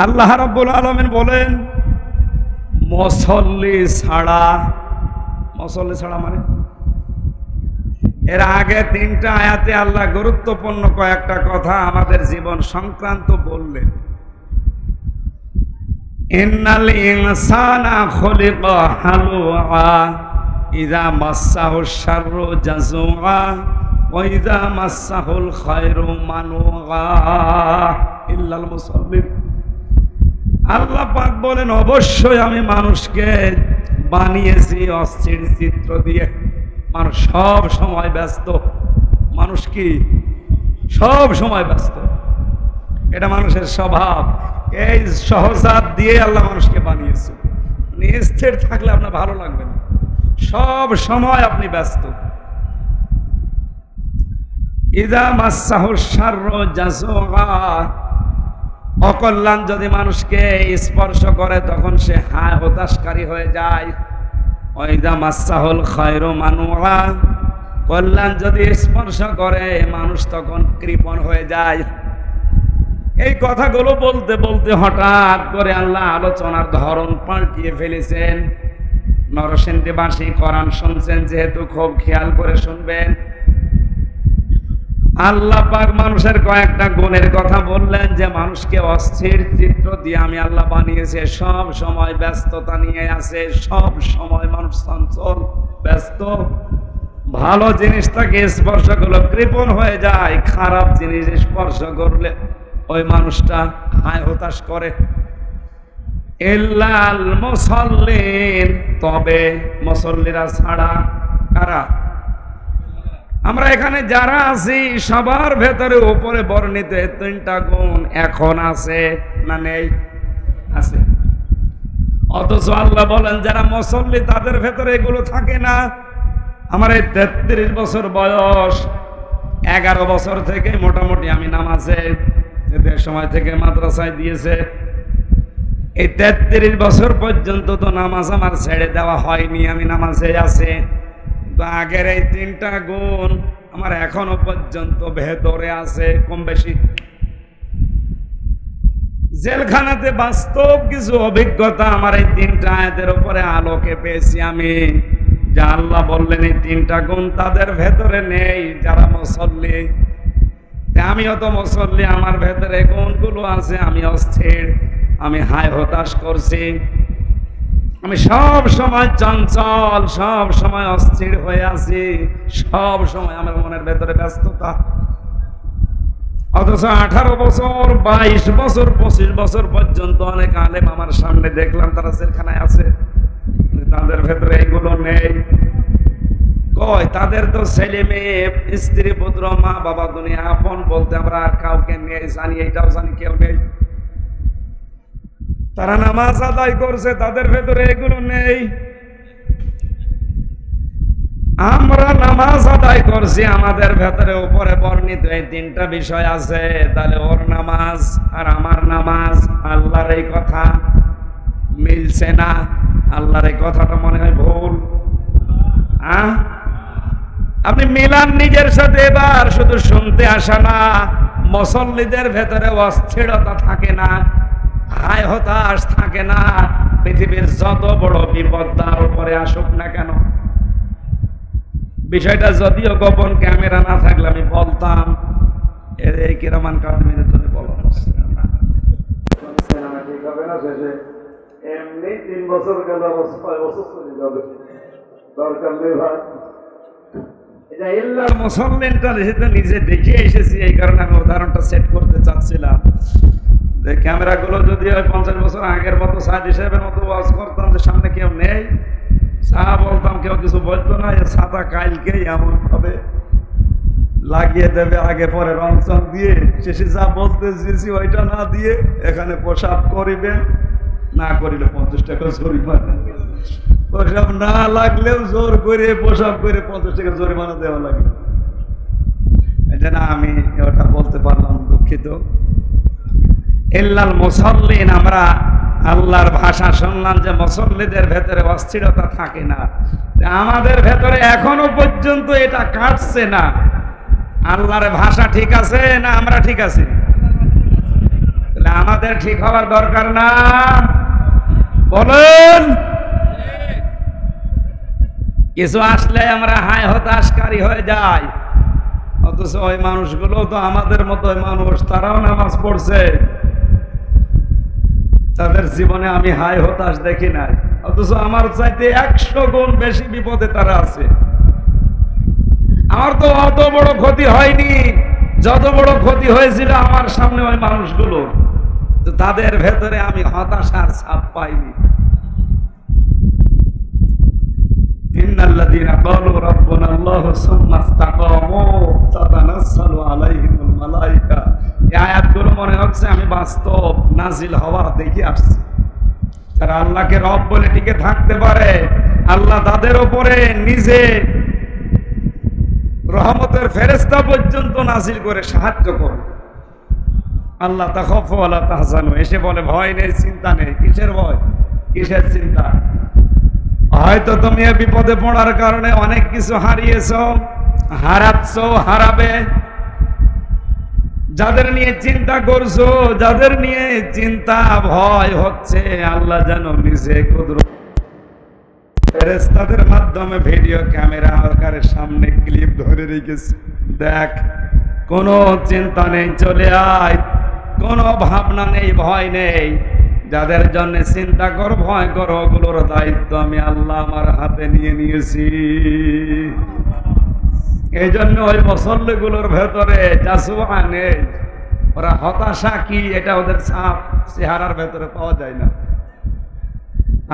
আল্লাহ রাব্বুল আলামিন বলেন মুসল্লি ছাড়া, মুসল্লি ছাড়া মানে এর আগে তিনটা আয়াতে আল্লাহ গুরুত্বপূর্ণ কয়েকটা কথা আমাদের জীবন সংক্রান্ত বললেন। ইন্নাল ইনসানা খুলিকা হালুআ ইযা মাসসাহুশ শাররু জাযুআ ওয়া ইযা মাসসাহুল খায়রু মানুআ ইল্লাল মুসাল্লিন। আল্লাহ পাক বলেন অবশ্যই আমি মানুষকে বানিয়েছি অস্থির চিত্র দিয়ে। মানুষ সব সময় ব্যস্ত। মানুষ কি সব সময় ব্যস্ত, এটা মানুষের স্বভাব। এই সহজাত দিয়ে আল্লাহ মানুষকে বানিয়েছে। স্থির থাকলে আপনার ভালো লাগবে না, সব সময় আপনি ব্যস্ত। ইযা মাসসাহুশ শাররু জাযুআ, অকল্যাণ যদি মানুষকে স্পর্শ করে তখন সে হতাশকারী হয়ে যায়। ওয়াইদা মাসসাহুল খায়রু মানুআ, কল্যাণ যদি স্পর্শ করে মানুষ তখন কৃপণ হয়ে যায়। এই কথাগুলো বলতে বলতে হঠাৎ করে আল্লাহ আলোচনার ধরন পাল্টিয়ে ফেলেছেন। নরসিংদীবাসী কোরআন শুনছেন যেহেতু খুব খেয়াল করে শুনবেন। আল্লাহ পাক মানুষের কয়েকটা গুণের কথা বললেন যে মানুষকে অস্থির চিত্র দিয়ে আমি আল্লাহ বানিয়েছে। সব সময় ব্যস্ততা নিয়ে আছে, সব সময় মানুষ চঞ্চল ব্যস্ত। ভালো জিনিসটাকে স্পর্শ করলে কৃপণ হয়ে যায়, খারাপ জিনিস স্পর্শ করলে ওই মানুষটা হতাশ করে। ইল্লাল মুসাল্লিন, তবে মুসল্লিরা ছাড়া। কারা? আমরা এখানে যারা আছি সবার ভেতরে উপরে বর্ণিত এই তিনটা গুণ এখন আছে না নেই? আছে। অথচ আল্লাহ বলেন যারা মুসল্লি তাদের ভেতরে এগুলো থাকে না। আমার এই 33 বছর বয়স, 11 বছর থেকে মোটামুটি আমি নামাজে, এদের সময় থেকে মাদ্রাসায় দিয়েছে। এই 33 বছর পর্যন্ত তো নামাজ আমার ছেড়ে দেওয়া হয়নি, আমি নামাজে আছি। আগের এই তিনটা গুণ আমার এখনো পর্যন্ত ভেতরে আছে কম বেশি। জেলখানাতে বাস্তব কিছু অভিজ্ঞতা আমার এই তিনটা আয়াতের উপরে আলোকে পেয়েছি আমি। যা আল্লাহ বললেন এই তিনটা গুণ তাদের ভেতরে নেই যারা মুসল্লি। আমিও তো মুসল্লি, আমার ভেতরে গুণগুলো আছে। আমি অস্থির, আমি হতাশ করছি, আমি সব সময় চঞ্চল, সব সময় অস্থির হয়ে আছি, সব সময় আমার মনের ভেতরে ব্যস্ততা। অথচ 18 বছর, 22 বছর, 25 বছর পর্যন্ত অনেক আলেম আমার সামনে দেখলাম তারা জেলখানায় আছে, তাদের ভেতরে এগুলো নেই। কয় তাদের তো ছেলে মেয়ে, স্ত্রী পুত্র, মা বাবা, দুনিয়া আপন বলতে আমরা আর কাউকে নেই, জানি এইটাও জানি কেউ নেই। তারা নামাজ আদায় করছে, তাদের ভেতরে এগুলো নেই। আমরা নামাজ আদায় করছি, আমাদের ভেতরে উপরে বর্ণিত এই তিনটা বিষয় আছে। তাহলে ওর নামাজ আর আমার নামাজ, আল্লাহর এই কথা মিলছে না। আল্লাহর এই কথাটা মনে হয় ভুল। আপনি মিলান নিজের সাথে। এবার শুধু শুনতে আসা না, মুসল্লিদের ভেতরে অস্থিরতা থাকে না, হতাশ থাকে না। পৃথিবীর যত বড় বিপদ তার উপরে আসুক না কেন, বিষয়টা যদিও গোপন, ক্যামেরা না থাকলে আমি বলতাম। এই কিরমান কারণের জন্য বলা হচ্ছে না, ঠিক হবে না। শেষে এমনি 3 বছর গেল, 6 বছর চলে যাবে, দরকার নেই ভাই। মুসলমানটা যেহেতু নিজে দেখে এসেছি, এই কারণে আমি উদাহরণটা সেট করতে চাচ্ছিলাম যে ক্যামেরাগুলো যদি ওই 50 বছর আগের মতো সাইদ সাহেবের মতো ওয়াজ করতাম যে সামনে কেউ নেই, চা বলতাম কেউ কিছু বলতো না, ছাতা কাইলকেই এমন ভাবে লাগিয়ে দেবে আগে পরে রং চং দিয়ে, শেষে যা বলতে চেয়েছি ওইটা না দিয়ে এখানে প্রসাব করিবে, না করিলে 50 টাকা জরিমানা, প্রসাব না লাগলেও জোর করে প্রসাব করে 50 টাকা জরিমানা দেওয়া লাগে। এই জন্য আমি ওটা বলতে পারলাম, দুঃখিত। ইল্লাল মুসাল্লিন, আমরা আল্লাহর ভাষা শুনলাম যে মুসল্লিদের ভেতরে অস্থিরতা থাকে না, আমাদের ভেতরে এখনো পর্যন্ত এটা কাটছে না। আল্লাহর ভাষা ঠিক আছে না আমরা ঠিক আছি? তাহলে আমাদের ঠিক হওয়ার দরকার না, বলেন? কিছু আসলে আমরা হায় হতাশকারী হয়ে যাই, অথচ ওই মানুষগুলো তো আমাদের মতো মানুষ, তারাও নামাজ পড়ছে, তাদের জীবনে আমি হায় হতাশ দেখি নাই, অথচ আমার চাইতে 100 গুণ বেশি বিপদে তারা আছে। আমার তো অত বড় ক্ষতি হয়নি, যত বড় ক্ষতি হয়েছিল আমার সামনে ওই মানুষগুলো, তাদের ভেতরে আমি হতাশার ছাপ পাইনি। ইন্নাল্লাযীনা ক্বালু রাব্বুনাল্লাহু সুম্মা ইসতাকামু তাতানাসসালু আলাইহিমুল মালায়েকা, এই আয়াতগুলো মনে হচ্ছে আমি বাস্তব নাজিল হওয়া দেখে আসছি। যারা আল্লাহকে রব বলে টিকে থাকতে পারে, আল্লাহ তাদের উপরে নিজে রহমতের ফেরেশতা পর্যন্ত নাজিল করে সাহায্য করে। আল্লাহ তাখাফু ওয়ালা তাহজানু, এসে বলে ভয় নেই, চিন্তা নেই। কিসের ভয়, কিসের চিন্তা? হয়তো তুমি বিপদে পড়ার কারণে অনেক কিছু হারিয়েছো, হারাচ্ছ, হারাবে। যাদের নিয়ে চিন্তা করছো, যাদের নিয়ে চিন্তা ভয় হচ্ছে, আল্লাহ যেন নিজে কুদরত ফেরেশতাদের মাধ্যমে ভিডিও ক্যামেরা আকারের সামনে ক্লিপ ধরে রেখেছে, দেখ কোনো চিন্তা নেই, চলে আয়, কোনো ভাবনা নেই, ভয় নেই। যাদের জন্য চিন্তা করো, ভয় করো, ওগুলোর দায়িত্ব আমি আল্লাহ আমার হাতে নিয়ে নিয়েছি। এই জন্য ওই মুসল্লিগুলোর ভেতরে জাসুয়া নেই, ওরা হতাশা কি এটা ওদের ছাপ চেহারার ভেতরে পাওয়া যায় না।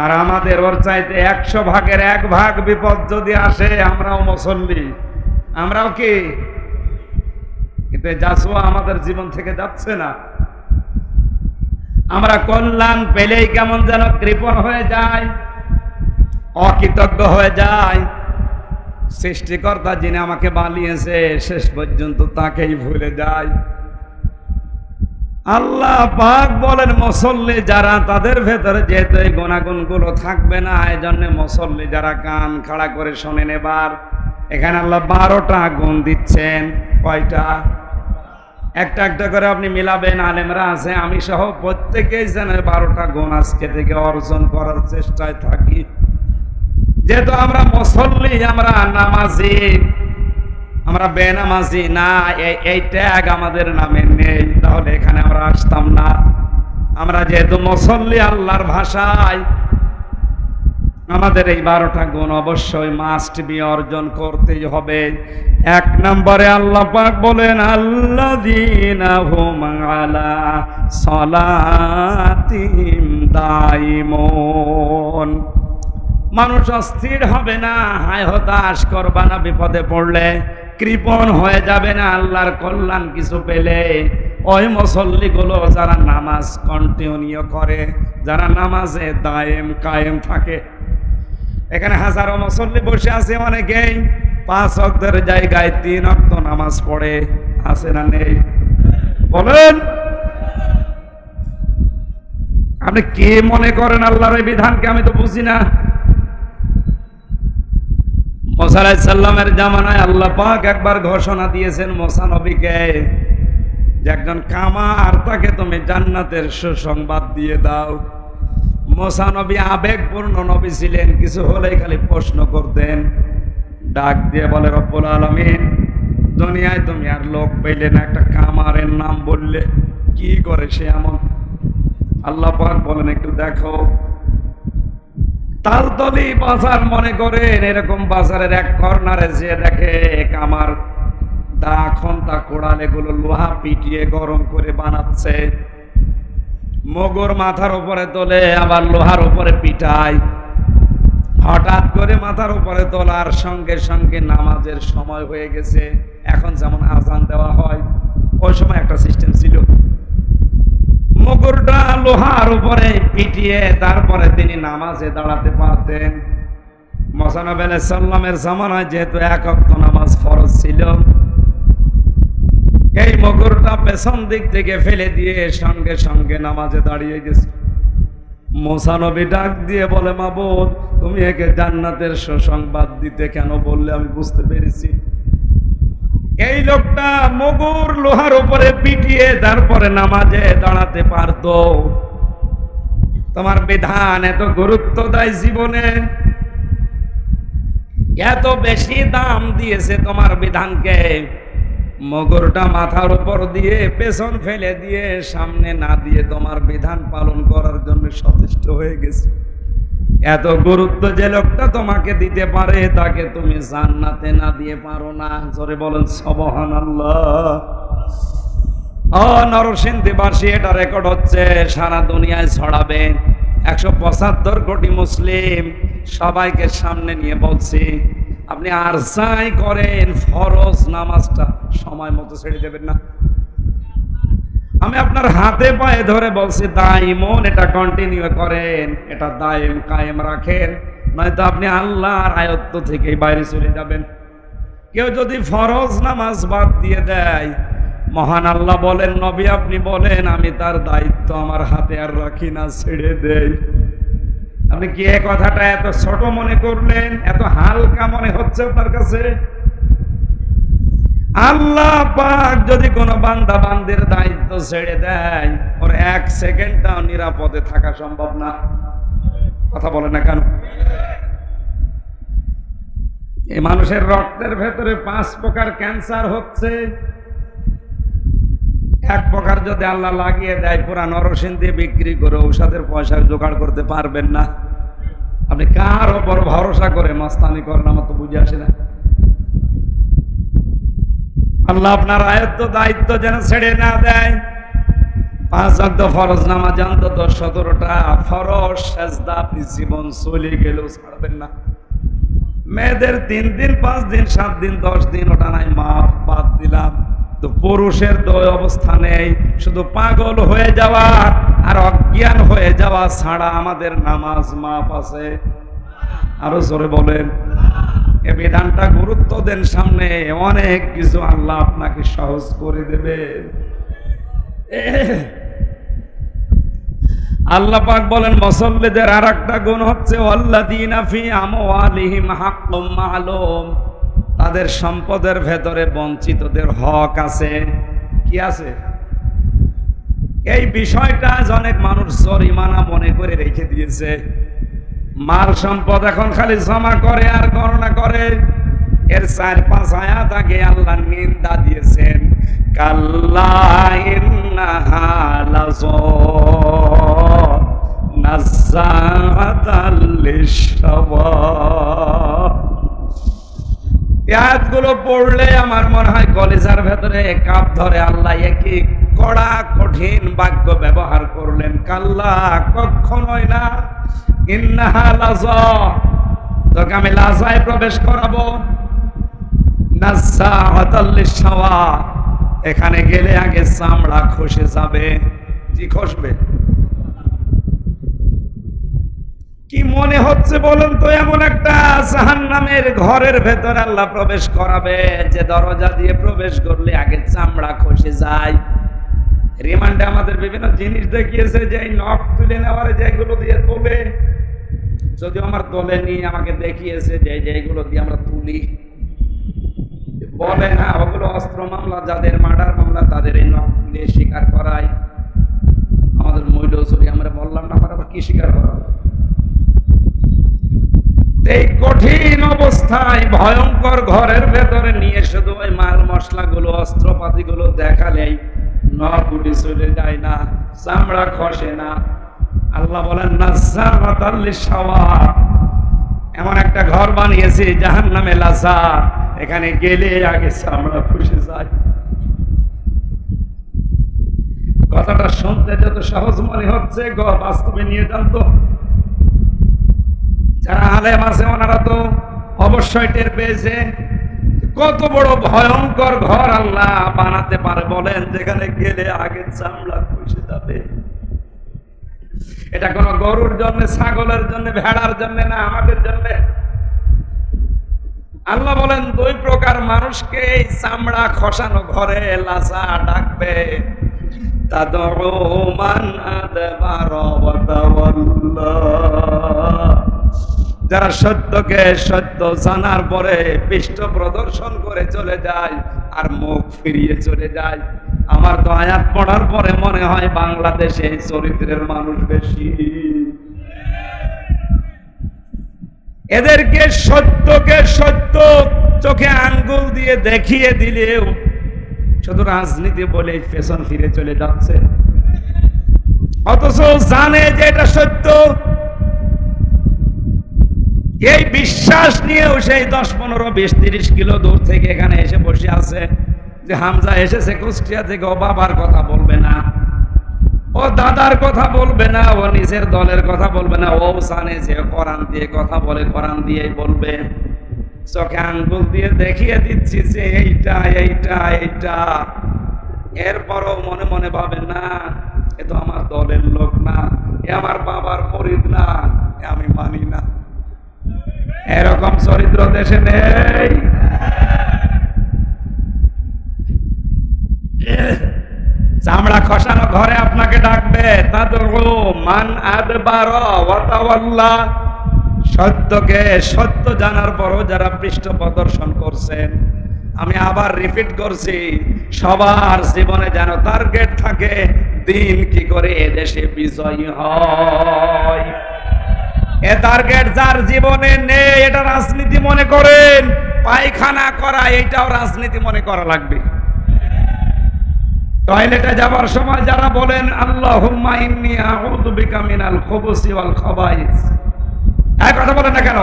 আর আমাদের ওর চাইতে 100 ভাগের 1 ভাগ বিপদ যদি আসে, আমরাও মুসল্লি, আমরাও কি, কিন্তু জাসুয়া আমাদের জীবন থেকে যাচ্ছে না। আমরা কল্যাণ পেলেই কেমন যেন কৃপণ হয়ে যায়, অকৃতজ্ঞ হয়ে যায়। সৃষ্টিকর্তা যিনি আমাকে বানিয়েছে শেষ পর্যন্ত তাকেই ভুলে যায়। আল্লাহ পাক বলেন মুসল্লি যারা, তাদের ভেতরে যেহেতু এই গুণাগুণগুলো থাকবে না, এই জন্য মুসল্লি যারা কান খাড়া করে শোনেন। এবার এখানে আল্লাহ 12টা গুণ দিচ্ছেন। কয়টা? একটা একটা করে আপনি মিলাবেন, আলেমরা আছে আমি সহ প্রত্যেকেই যেন 12টা গুণ আজকে থেকে অর্জন করার চেষ্টায় থাকি। যেহেতু আমরা মুসল্লি, আমরা নামাজি, আমরা বেনামাজি না, এই ট্যাগ আমাদের নামে নেই, তাহলে এখানে আমরা আসতাম না। আমরা যেহেতু মুসল্লি আল্লাহর ভাষায়, আমাদের এই 12টা গুণ অবশ্যই মাস্ট বি অর্জন করতেই হবে। 1 নম্বরে আল্লাহ পাক বলেন আল্লাযীনা হুম আলা সালাতিহিম দাইমুন। মানুষ অস্থির হবে না, হায় হতাশ করবা না, বিপদে পড়লে কৃপণ হয়ে যাবে না, আল্লাহর কল্যাণ কিছু পেলে। ওই মুসল্লিগুলো যারা নামাজ কন্টিনিউ করে, যারা নামাজে দায়েম কায়েম থাকে। এখানে হাজারো মুসল্লি বসে আছে, অনেকেই 5 ওয়াক্তের জায়গায় 3 ওয়াক্ত নামাজ পড়ে, আছে না নেই? বলেন আপনি কি মনে করেন আল্লাহর এই বিধানকে? আমি তো বুঝি না। মুসা আলাইহিস সালামের জামানায় আল্লাহ পাক একবার ঘোষণা দিয়েছেন মুসা নবীকে যে একজন কামার, তাকে তুমি জান্নাতের সুসংবাদ দিয়ে দাও। মুসা নবী আবেগপূর্ণ নবী ছিলেন, কিছু হলেই খালি প্রশ্ন করতেন। ডাক দিয়ে বলে রব্বুল আলামিন, দুনিয়ায় তুমি আর লোক পেলে না, একটা কামারের নাম বললে, কি করে সে এমন? আল্লাহ পাক বলেন একটু দেখো, তালতলি বাজার মনে করেন, এরকম বাজারের এক কর্নারে যে দেখে কামার দা খন্তা কোড়াল এগুলো লোহা পিটিয়ে গরম করে বানাচ্ছে, মগর মাথার উপরে তোলে আবার লোহার উপরে পিটায়। হঠাৎ করে মাথার উপরে তোলার সঙ্গে সঙ্গে নামাজের সময় হয়ে গেছে। এখন যেমন আজান দেওয়া হয়, ওই সময় একটা সিস্টেম ছিল, মগরটা লোহার উপরে পিটিয়ে তারপরে তিনি নামাজে দাঁড়াতে পারতেন। মুহাম্মদ আলাইহিস সালামের জামানায় যেহেতু এক ওয়াক্ত নামাজ ফরজ ছিল, এই মগরটা পেছন দিক থেকে ফেলে দিয়ে সঙ্গে সঙ্গে নামাজে দাঁড়িয়ে গেছে। মুসা নবী ডাক দিয়ে বলে, মাবুদ তুমি একে জান্নাতের সুসংবাদ দিতে কেন বললে? আমি বুঝতে পেরেছি। এই লোকটা মগর লোহার উপরে পিটিয়ে তারপরে নামাজে দাঁড়াতে পারতো। তোমার বিধান এত গুরুত্ব দেয় জীবনে, এত বেশি দাম দিয়েছে তোমার বিধানকে, মগরটা মাথার উপর দিয়ে পেছন ফেলে দিয়ে সামনে না দিয়ে তোমার বিধান পালন করার জন্য সচেষ্ট হয়ে গেছে। এত গুরুত্ব যে লোকটা তোমাকে দিতে পারে, তাকে তুমি জান্নাতে না দিয়ে পারো না। জোরে বলেন সুবহানাল্লাহ। নরসিংদীবাসী, এটা রেকর্ড হচ্ছে, সারা দুনিয়ায় ছড়াবে। 175 কোটি মুসলিম, সবাইকে সামনে নিয়ে বলছি, আপনি আর যাই করেন ফরজ নামাজটা সময় মতো ছেড়ে দেবেন না। আমি আপনার হাতে পায়ে ধরে বলছি, দাইমন এটা কন্টিনিউ করেন, এটা দায়েম কায়েম রাখেন, নয়তো আপনি আল্লাহর আয়ত্ত থেকে বাইরে চলে যাবেন। কেউ যদি ফরজ নামাজ বাদ দিয়ে দেয়, মহান আল্লাহ বলেন, নবী আপনি বলেন, আমি তার দায়িত্ব আমার হাতে আর রাখি না, ছেড়ে দেই। আপনি কি এই কথাটা এত ছোট মনে করলেন? এত হালকা মনে হচ্ছে আপনার কাছে? আল্লাহ পাক যদি কোনো বান্দা বান্দির দায়িত্ব ছেড়ে দেয়, ওর 1 সেকেন্ডটাও নিরাপদে থাকা সম্ভব না। কথা বলে না কেন? এই মানুষের রক্তের ভেতরে 5 প্রকার ক্যান্সার হচ্ছে। এক প্রকার যদি আল্লাহ লাগিয়ে দেয়, পুরা নরসিংদী বিক্রি করে ঔষধের পয়সা জোগাড় করতে পারবেন না। আপনি কার ওপর ভরসা করে মাস্তানি করেন, আমার তো বুঝে আসে না। আল্লাহ আপনার আয়ত্ত দায়িত্ব যেন ছেড়ে না দেয়। 5 ওয়াক্ত ফরজ নামাজ অন্তত 17টা ফরজ সেজদা আপনি জীবন চলে গেলেও ছাড়বেন না। মেয়েদের 3 দিন 5 দিন 7 দিন 10 দিন ওটা নাই মাফ, বাদ দিলাম। তো পুরুষের দুই অবস্থা নেই, শুধু পাগল হয়ে যাওয়া আর অজ্ঞান হয়ে যাওয়া ছাড়া আমাদের নামাজ মাফ আছে। আরো জোরে বলেন। এ বিধানটা গুরুত্ব দেন, সামনে অনেক কিছু আল্লাহ আপনাকে সহজ করে দেবে। আল্লাহ পাক বলেন, মুসল্লিদের আর একটা গুণ হচ্ছে ওয়াল্লাযীনা ফী আমওয়ালিহিম হাক্কুম মা'লুম, তাদের সম্পদের ভেতরে বঞ্চিতদের হক আছে। কি আছে? এই বিষয়টা অনেক মানুষ জরিমানা মনে করে রেখে দিয়েছে। মাল সম্পদ এখন খালি জমা করে আর গণনা করে। এর 4-5 আয়াত আগে আল্লাহ নিন্দা দিয়েছেন, কাল্লা ইন্নাহা লাযা নাযাআতাল লিশাওয়া। আয়াতগুলো পড়লে আমার মনে হয় কলিজার ভেতরে কাপ ধরে। আল্লাহ একই কড়া কঠিন বাক্য ব্যবহার করলেন। কাল্লা, কখনোই না। ইন্নাহা লাযা, তোকে আমি লাজায় প্রবেশ করাবো। নাযাআতাল লিশাওয়া, এখানে গেলে আগে চামড়া খসে যাবে। কি খসবে? কি মনে হচ্ছে বলেন তো? এমন একটা জাহান্নামের ঘরের ভেতর আল্লাহ প্রবেশ করাবে যে দরজা দিয়ে প্রবেশ করলে আগে চামড়া খসে যায়। রিমান্ডে আমাদের বিভিন্ন জিনিস দেখিয়েছে যে এই নখ তুলে নেওয়ার যেগুলো দিয়ে তোলে, যদিও আমার তোলেনি, আমাকে দেখিয়েছে যে এইগুলো দিয়ে আমরা তুলি। বলে না, ওগুলো অস্ত্র মামলা, যাদের মার্ডার মামলা তাদের এই নখ তুলে স্বীকার করায়। আমাদের মহিলা আমরা বললাম না, আমরা কি স্বীকার করা? এই কঠিন অবস্থায় ভয়ঙ্কর ঘরের ভেতরে নিয়ে শুধু ওই মাল মশলাগুলো অস্ত্রপাতিগুলো দেখালেই নখ উঠে চলে যায় না, চামড়া খসে না। আল্লাহ বলেন নাযাআতাল লিশাওয়া, এমন একটা ঘর বানিয়েছি জাহান্নামে লাসা, এখানে গেলে আগে চামড়া খুশি যায়। কথাটা শুনতে যত সহজ মনে হচ্ছে, বাস্তবে নিয়ে জানতো যারা আলেম আছে ওনারা তো অবশ্যই টের পেয়েছে কত বড় ভয়ঙ্কর ঘর আল্লাহ বানাতে পারে বলেন, যেখানে গেলে আগে চামড়া খুশি যাবে। এটা কোন গরুর জন্য, ছাগলের জন্য, ভেড়ার জন্য না, আমাদের জন্য। আল্লাহ বলেন দুই প্রকার মানুষকে এই চামড়া খসানো ঘরে লাসা ডাকবে। যারা সত্যকে সত্য জানার পরে পৃষ্ঠ প্রদর্শন করে চলে যায় আর মুখ ফিরিয়ে চলে যায়। আমার তো আয়াত পড়ার পরে মনে হয় বাংলাদেশে এই চরিত্রের মানুষ বেশি। এদেরকে সত্যকে সত্য চোখে আঙ্গুল দিয়ে দেখিয়ে দিলেও শুধু রাজনীতি বলে পেছন ফিরে চলে যাচ্ছে, অথচ জানে যে এটা সত্য। এই বিশ্বাস নিয়েও সেই 10, 15, 20, 30 কিলো দূর থেকে এখানে এসে বসে আছে যে হামজা এসেছে কুষ্টিয়া থেকে, ও বাবার কথা বলবে না, ও দাদার কথা বলবে না, ও নিজের দলের কথা বলবে না, ও জানে যে কোরআন দিয়ে কথা বলে, কোরআন দিয়েই বলবে। চোখে আঙ্গুল দিয়ে দেখিয়ে দিচ্ছি যে এইটা এইটা এইটা। এরপরও মনে মনে ভাবে না, এ তো আমার দলের লোক না, এ আমার বাবার মুরিদ না, আমি মানি না। এরকম চরিত্র দেশে নেই। চামড়া খসানো ঘরে আপনাকে ডাকবে, মান আদবার ওয়া তাওয়াল্লা। সত্যকে সত্য জানার পরও যারা পৃষ্ঠ প্রদর্শন করছেন, আমি আবার রিপিট করছি, সবার জীবনে যেন টার্গেট থাকে দিন কি করে এদেশে বিজয়ী হয়। এ টার্গেট যার জীবনে নেই, এটা রাজনীতি মনে করেন। পায়খানা করা এটাও রাজনীতি মনে করা লাগবে। টয়লেটে যাবার সময় যারা বলেন আল্লাহুম্মা ইন্নী আউযু বিকা মিনাল খুবুসি ওয়াল খাবাইস, এই কথা বলেন না কেন?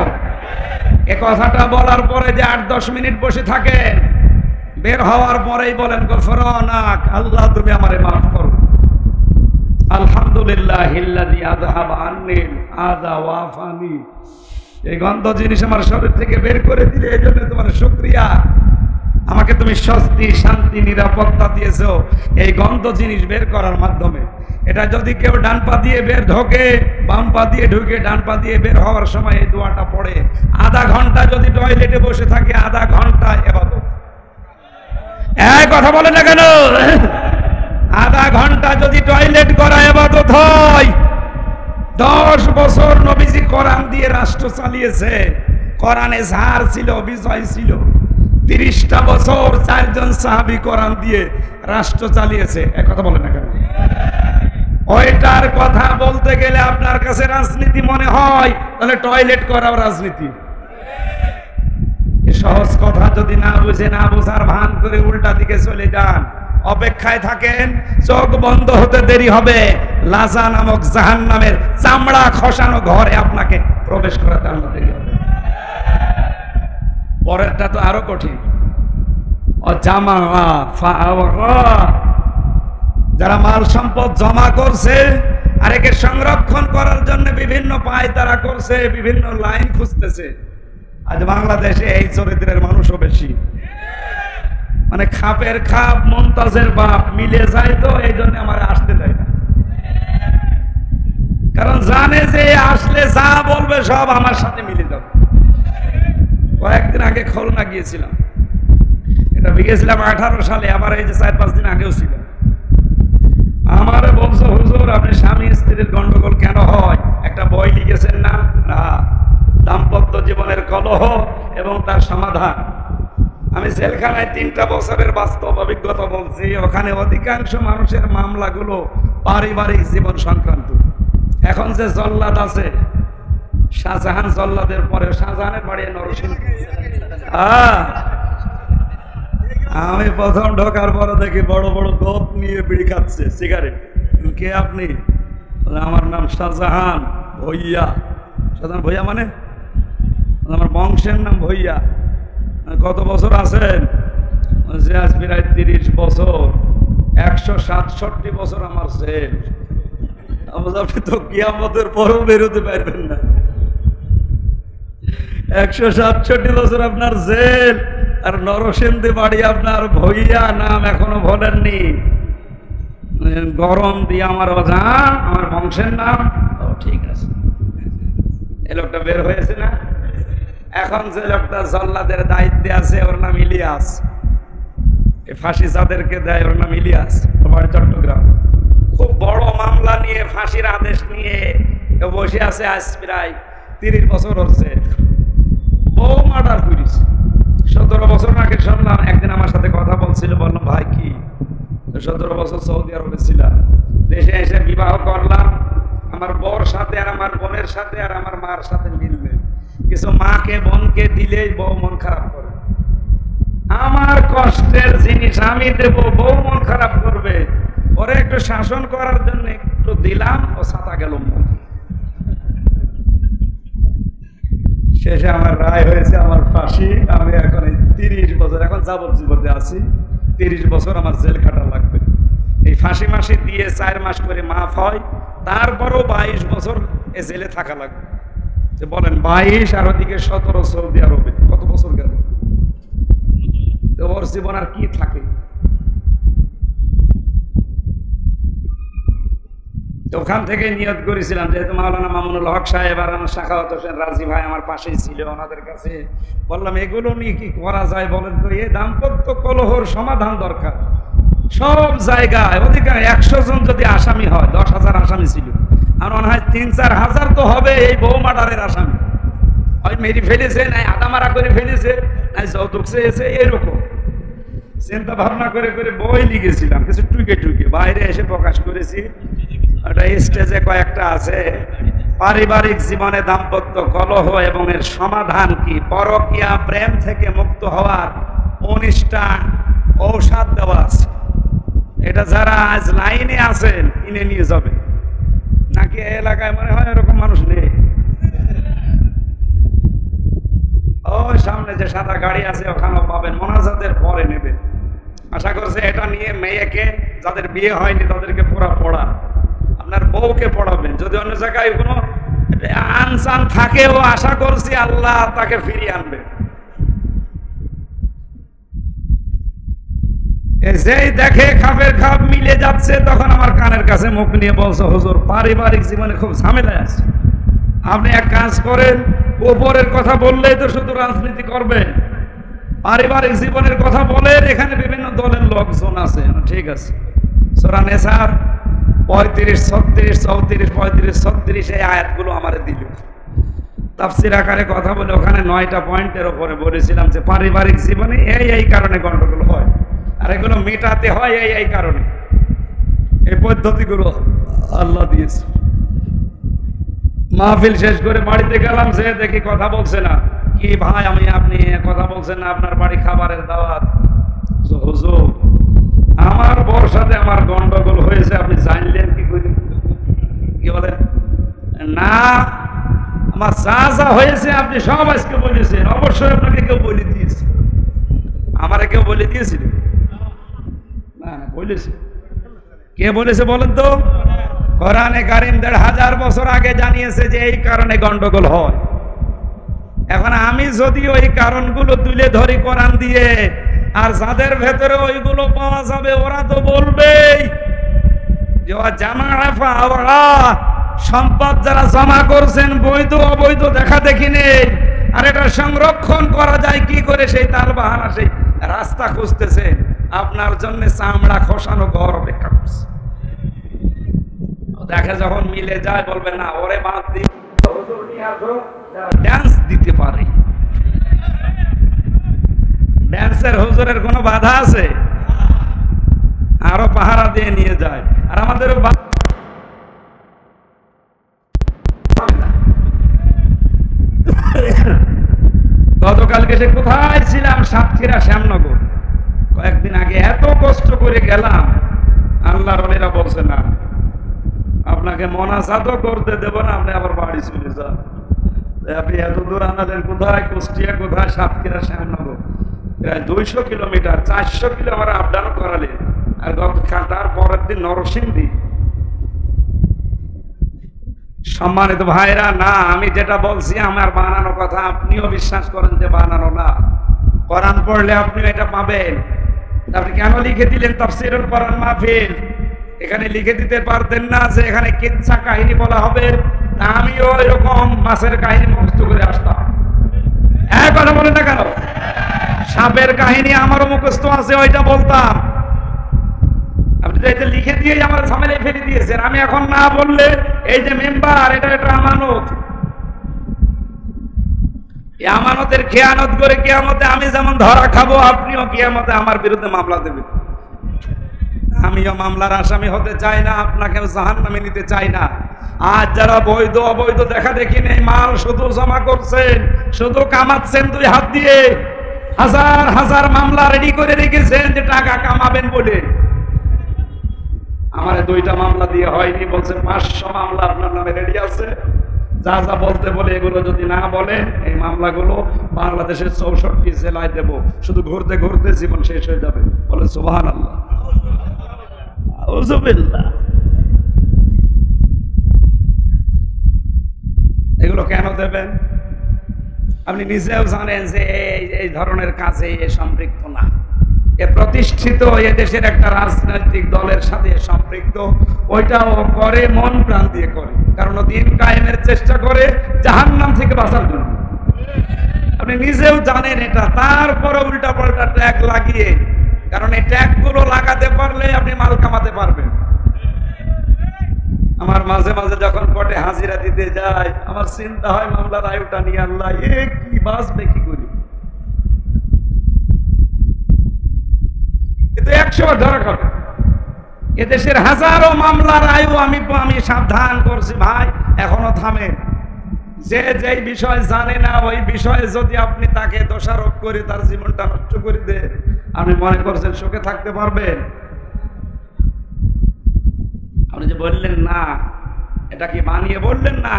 এই কথাটা বলার পরে যে 8-10 মিনিট বসে থাকেন, বের হওয়ার পরেই বলেন গফরানাক, আল্লাহ তুমি আমারে মাফ করো। আলহামদুলিল্লাহিল্লাযী আযহাবা আন্নিল আযা ওয়া আফানি। এই গন্ধ জিনিস আমার শরীর থেকে বের করে দিলে এই জন্য তোমার শুকরিয়া। আমাকে তুমি স্বস্তি, শান্তি, নিরাপত্তা দিয়েছো এই গন্ধ জিনিস বের করার মাধ্যমে। এটা যদি কেউ ডান পা দিয়ে বের ঢোকে, বাম পা দিয়ে ঢুকে ডান পা দিয়ে বের হওয়ার সময় এই দোয়াটা পড়ে, আধা ঘন্টা যদি টয়লেটে বসে থাকে, আধা ঘন্টা ইবাদত। এই কথা বলে না কেন? আধা ঘন্টা যদি টয়লেট করা ইবাদত হয়, 10 বছর নবীজি কোরআন দিয়ে রাষ্ট্র চালিয়েছে। কোরআনে ঝাড় ছিল, বিজয় ছিল। 30টা বছর 4 জন সাহাবী কোরআন দিয়ে রাষ্ট্র চালিয়েছে। এক কথা বলে না কেন? ওইটার কথা বলতে গেলে আপনার কাছে রাজনীতি মনে হয়, তাহলে টয়লেট করাও রাজনীতি। সহজ কথা যদি না বুঝে, না বোঝার ভান করে উল্টা দিকে চলে যান, অপেক্ষায় থাকেন, চোখ বন্ধ হতে দেরি হবে, লাজা নামক জাহান্নামের চামড়া খসানো ঘরে আপনাকে প্রবেশ করাতে আল্লাহ দেরি হবে। পরেরটা তো আরো কঠিন। যারা মাল সম্পদ জমা করছে আর একে সংরক্ষণ করার জন্য বিভিন্ন পায়তারা করছে, বিভিন্ন লাইন খুঁজতেছে। আজ বাংলাদেশে এই চরিত্রের মানুষও বেশি। মানে খাপের খাপ, মমতাজের বাপ মিলে যায়, তো এই জন্য আমার আসতে দেয় না। কারণ জানে যে আসলে যা বলবে সব আমার সাথে মিলে যাবে। কয়েকদিন আগে খুলনা গিয়েছিলাম, এটা গিয়েছিলাম 18 সালে, আবার এই যে 4-5 দিন আগেও ছিল। আমারে বলছো হুজুর আপনি স্বামী স্ত্রীর গন্ডগোল কেন হয় একটা বই লিখেছেন না, দাম্পত্য জীবনের কলহ এবং তার সমাধান। আমি জেলখানায় 3টা বছরের বাস্তব অভিজ্ঞতা বলছি। ওখানে অধিকাংশ মানুষের মামলাগুলো পারিবারিক জীবন সংক্রান্ত। এখন যে জল্লাদ আছে, শাহজাহান জল্লাদের পরে শাহজাহানের বাড়ি নরসিংহ। আমি প্রথম ঢোকার পরে দেখি বড় বড় গোপ নিয়ে বিড়ি খাচ্ছে, সিগারেট। কে আপনি? আমার নাম শাহজাহান ভইয়া। শাহজাহান ভইয়া মানে আমার বংশের নাম ভইয়া। কত বছর আছেন? যে আজ প্রায় 30 বছর, 167 বছর আমার জেল। আপনি তো কিয়ামতের পরও বেরোতে পারবেন না। 167 বছর আপনার জেল, আর নরসিংদী বাড়ি আপনার ভইয়া, নাম এখনো বলেননি। গরম দিয়ে আমার অজান, আমার বংশের নাম। ও ঠিক আছে, এই লোকটা বের হয়েছে না? এখন যে লোকটা জল্লাদের দায়িত্বে আছে ওর নাম ইলিয়াস। ফাঁসি যাদেরকে দেয় ওর নাম ইলিয়াস, তোমার চট্টগ্রাম। খুব বড় মামলা নিয়ে, ফাঁসির আদেশ নিয়ে বসে আছে। আজ প্রায় 30 বছর হচ্ছে। বউ মার্ডার করিস। 17 বছর আগে শুনলাম, একদিন আমার সাথে কথা বলছিল, বললাম ভাই কি 17 বছর সৌদি আরবে ছিলাম, দেশে এসে বিবাহ করলাম, আমার বউর সাথে আর আমার বোনের সাথে আর আমার মার সাথে মিলবে, কিছু মাকে বোনকে দিলেই বউ মন খারাপ করে। আমার কষ্টের জিনিস আমি দেব, বউ মন খারাপ করবে। ওরে একটু শাসন করার জন্য একটু দিলাম, ও ছাতা গেল। শেষে আমার রায় হয়েছে, আমার ফাঁসি। আমি এখন 30 বছর, এখন যাবজ্জীবনে আছি। 30 বছর আমার জেল খাটা লাগবে। এই ফাঁসি মাসি দিয়ে 4 মাস করে মাফ হয়, তারপরও 22 বছর এ জেলে থাকা লাগবে। বলেন 22 আর ওদিকে 17 সৌদি আরবে, কত বছর গেল? তো ওর জীবন আর কি থাকে? ওখান থেকে নিয়ত করেছিলাম, যেহেতু মাওলানা মামুনুল হক সাহেব আর আমার শাখাওয়াত হোসেন রাজি ভাই আমার পাশেই ছিল, ওনাদের কাছে বললাম এগুলো নিয়ে কি করা যায় বলেন তো। এই দাম্পত্য কলহর সমাধান দরকার সব জায়গায়। অধিকাংশ 100 জন যদি আসামি হয়, 10,000 আসামি ছিল, আর মনে হয় 3-4 হাজার তো হবে এই বউ মার্ডারের আসামি। হয় মেরে ফেলেছে, নাই আদামারা করে ফেলেছে, নাই যৌতুক চেয়েছে, এরকম চিন্তা ভাবনা করে করে বই লিখেছিলাম, কিছু টুকে টুকে বাইরে এসে প্রকাশ করেছি। একটা স্টেজে কয়েকটা আছে, পারিবারিক জীবনে দাম্পত্য কলহ এবং এর সমাধান কি, পরকীয়া প্রেম থেকে মুক্ত হওয়ার 19টা ঔষধ দেওয়া আছে। এটা যারা আজ লাইনে আছেন কিনে নিয়ে যাবে, নাকি এলাকায় মনে হয় এরকম মানুষ নেই? ওই সামনে যে সাদা গাড়ি আছে ওখানেও পাবেন, মোনাজাতের পরে নেবেন। আশা করছে এটা নিয়ে মেয়েকে, যাদের বিয়ে হয়নি তাদেরকে পড়া আপনার বউকে পড়াবেন। যদি অন্য জায়গায় কোনো আনসান থাকেও, আশা করছি আল্লাহ তাকে ফিরিয়ে আনবে। যেই দেখে খাপের খাপ মিলে যাচ্ছে, তখন আমার কানের কাছে মুখ নিয়ে বলছে, হুজুর পারিবারিক জীবনে খুব ঝামেলা আছে, আপনি এক কাজ করেন, উপরের কথা বললেই তো শুধু রাজনীতি করবেন, পারিবারিক জীবনের কথা বলেন, এখানে বিভিন্ন দলের লোকজন আছে। ঠিক আছে, সূরা নিসার 35, 36, 34, 35, 36 এই আয়াতগুলো আমারে দিল। তাফসীর আকারে কথা বলে ওখানে 9টা পয়েন্টের উপরে বলেছিলাম যে পারিবারিক জীবনে এই কারণে গন্ডগোল হয়, আর এগুলো মেটাতে হয় এই কারণে। এই পদ্ধতিগুলো আল্লাহ দিয়েছে। মাহফিল শেষ করে বাড়িতে গেলাম, যে দেখি কথা বলছে না। কি ভাই, আপনি কথা বলছেন না, আপনার বাড়ি খাবারের দাওয়াত। হুজুর আমার বউর সাথে আমার গন্ডগোল হয়েছে, আপনি জানলেন কি করে? কি বলেন? না, আমার যা হয়েছে আপনি সব আজকে বলেছেন। অবশ্যই আপনাকে কেউ বলে দিয়েছে। আমারে কেউ বলে দিয়েছিল? না, বলেছে। কে বলেছে বলেন তো? কোরআনে কারীম 1500 বছর আগে জানিয়েছে যে এই কারণে গন্ডগোল হয়। এখন আমি যদি ওই কারণগুলো তুলে ধরি কোরআন দিয়ে, আর যাদের ভেতরে ওইগুলো পাওয়া যাবে ওরা তো বলবেই যে সম্পদ যারা জমা করছেন বৈধ অবৈধ দেখা দেখি নেই, আর এটা সংরক্ষণ করা যায় কি করে, সেই তার বাহানা, সেই রাস্তা খুঁজতেছে। আপনার জন্য চামড়া খসানো ঘর অপেক্ষা করছে। দেখে যখন মিলে যায় বলবে না, ওরে বাদ দিয়ে ড্যান্স দিতে পারে। ড্যান্সের হুজুরের কোনো বাধা আছে? আরো পাহারা দিয়ে নিয়ে যায়। আর আমাদের গতকালকে সে কোথায় ছিলাম, সাতক্ষীরা শ্যামনগর। কয়েকদিন আগে এত কষ্ট করে গেলাম, আল্লাহর ওলিরা বলছে না আপনাকে মোনাজাতও করতে দেব না, আপনি আবার বাড়ি চলে যান। আপনি এত দূর আনালেন কোথায়? কুষ্টিয়া কোথায়? সাতক্ষীরা, শ্যামনগর, প্রায় 200 কিলোমিটার, 400 কিলো আমার আপ ডাউন করালেন। আর তার পরের দিন নরসিংদী। সম্মানিত ভাইরা, না আমি যেটা বলছি আমার বানানো কথা, আপনিও বিশ্বাস করেন যে বানানো না। কোরআন পড়লে আপনি এটা পাবেন। আপনি কেন লিখে দিলেন তাফসীরুল কোরআন মাহফিল? এখানে লিখে দিতে পারতেন না যে এখানে কিচ্ছা কাহিনী বলা হবে? আমিও এরকম মাছের কাহিনী মুখস্থ করে আসতাম। এক কথা বলেন না কেন? সাপের কাহিনী আমারও মুখস্থ আছে, ওইটা বলতাম। আপনি তো এটা লিখে দিয়ে আমার ঝামেলায় ফেলে দিয়েছেন। আমি এখন না বললে এই যে মেম্বার, এটা একটা আমানত। এই আমানতের খেয়ানত করে কিয়ামতে আমি যেমন ধরা খাবো, আপনিও কিয়ামতে আমার বিরুদ্ধে মামলা দেবেন। আমিও মামলার আসামি হতে চাই না, আপনাকেও জাহান্নামে নিতে চাই না। আজ যারা বৈধ অবৈধ দেখা দেখি নেই, মাল শুধু জমা করছেন, শুধু কামাচ্ছেন দুই হাত দিয়ে, হাজার হাজার মামলা রেডি করে রেখেছেন যে টাকা কামাবেন বলে। আমার 2টা মামলা দিয়ে হয়নি, বলছে 500 মামলা আপনার নামে রেডি আছে। যা যা বলতে বলে এগুলো যদি না বলেন, এই মামলাগুলো বাংলাদেশের 64 জেলায় দেব। শুধু ঘুরতে ঘুরতে জীবন শেষ হয়ে যাবে। বলে সুবহানাল্লাহ, আউযুবিল্লাহ। এগুলো কেন দেবেন? আপনি নিজেও জানেন যে এই ধরনের কাজে সম্পৃক্ত না। এ প্রতিষ্ঠিত এদেশের একটা রাজনৈতিক দলের সাথে সম্পৃক্ত। ওইটাও করে মন প্রাণ দিয়ে করে, কারণ দিন কায়েমের চেষ্টা করে জাহান্নাম থেকে বাঁচার জন্য। আপনি নিজেও জানেন এটা, তারপরে উল্টা পাল্টা ট্যাগ লাগিয়ে, কারণ এই ট্যাগ গুলো লাগাতে পারলে আপনি মাল কামাতে পারবেন। আমার মাঝে মাঝে যখন কোর্টে হাজিরা দিতে যায়, আমার চিন্তা হয় মামলার আয়ুটা নিয়ে, আল্লাহ এ কি বাঁচবে কি করি। কিন্তু 100 বার ধরা খাবে। এদেশের হাজারো মামলার আয়ু আমি সাবধান করছি ভাই, এখনো থামে। যে যেই বিষয় জানে না, ওই বিষয়ে যদি আপনি তাকে দোষারোপ করে তার জীবনটা নষ্ট করে দেন, আপনি মনে করছেন সুখে থাকতে পারবেন? আপনি যে বললেন না, এটা কি বানিয়ে বললেন না?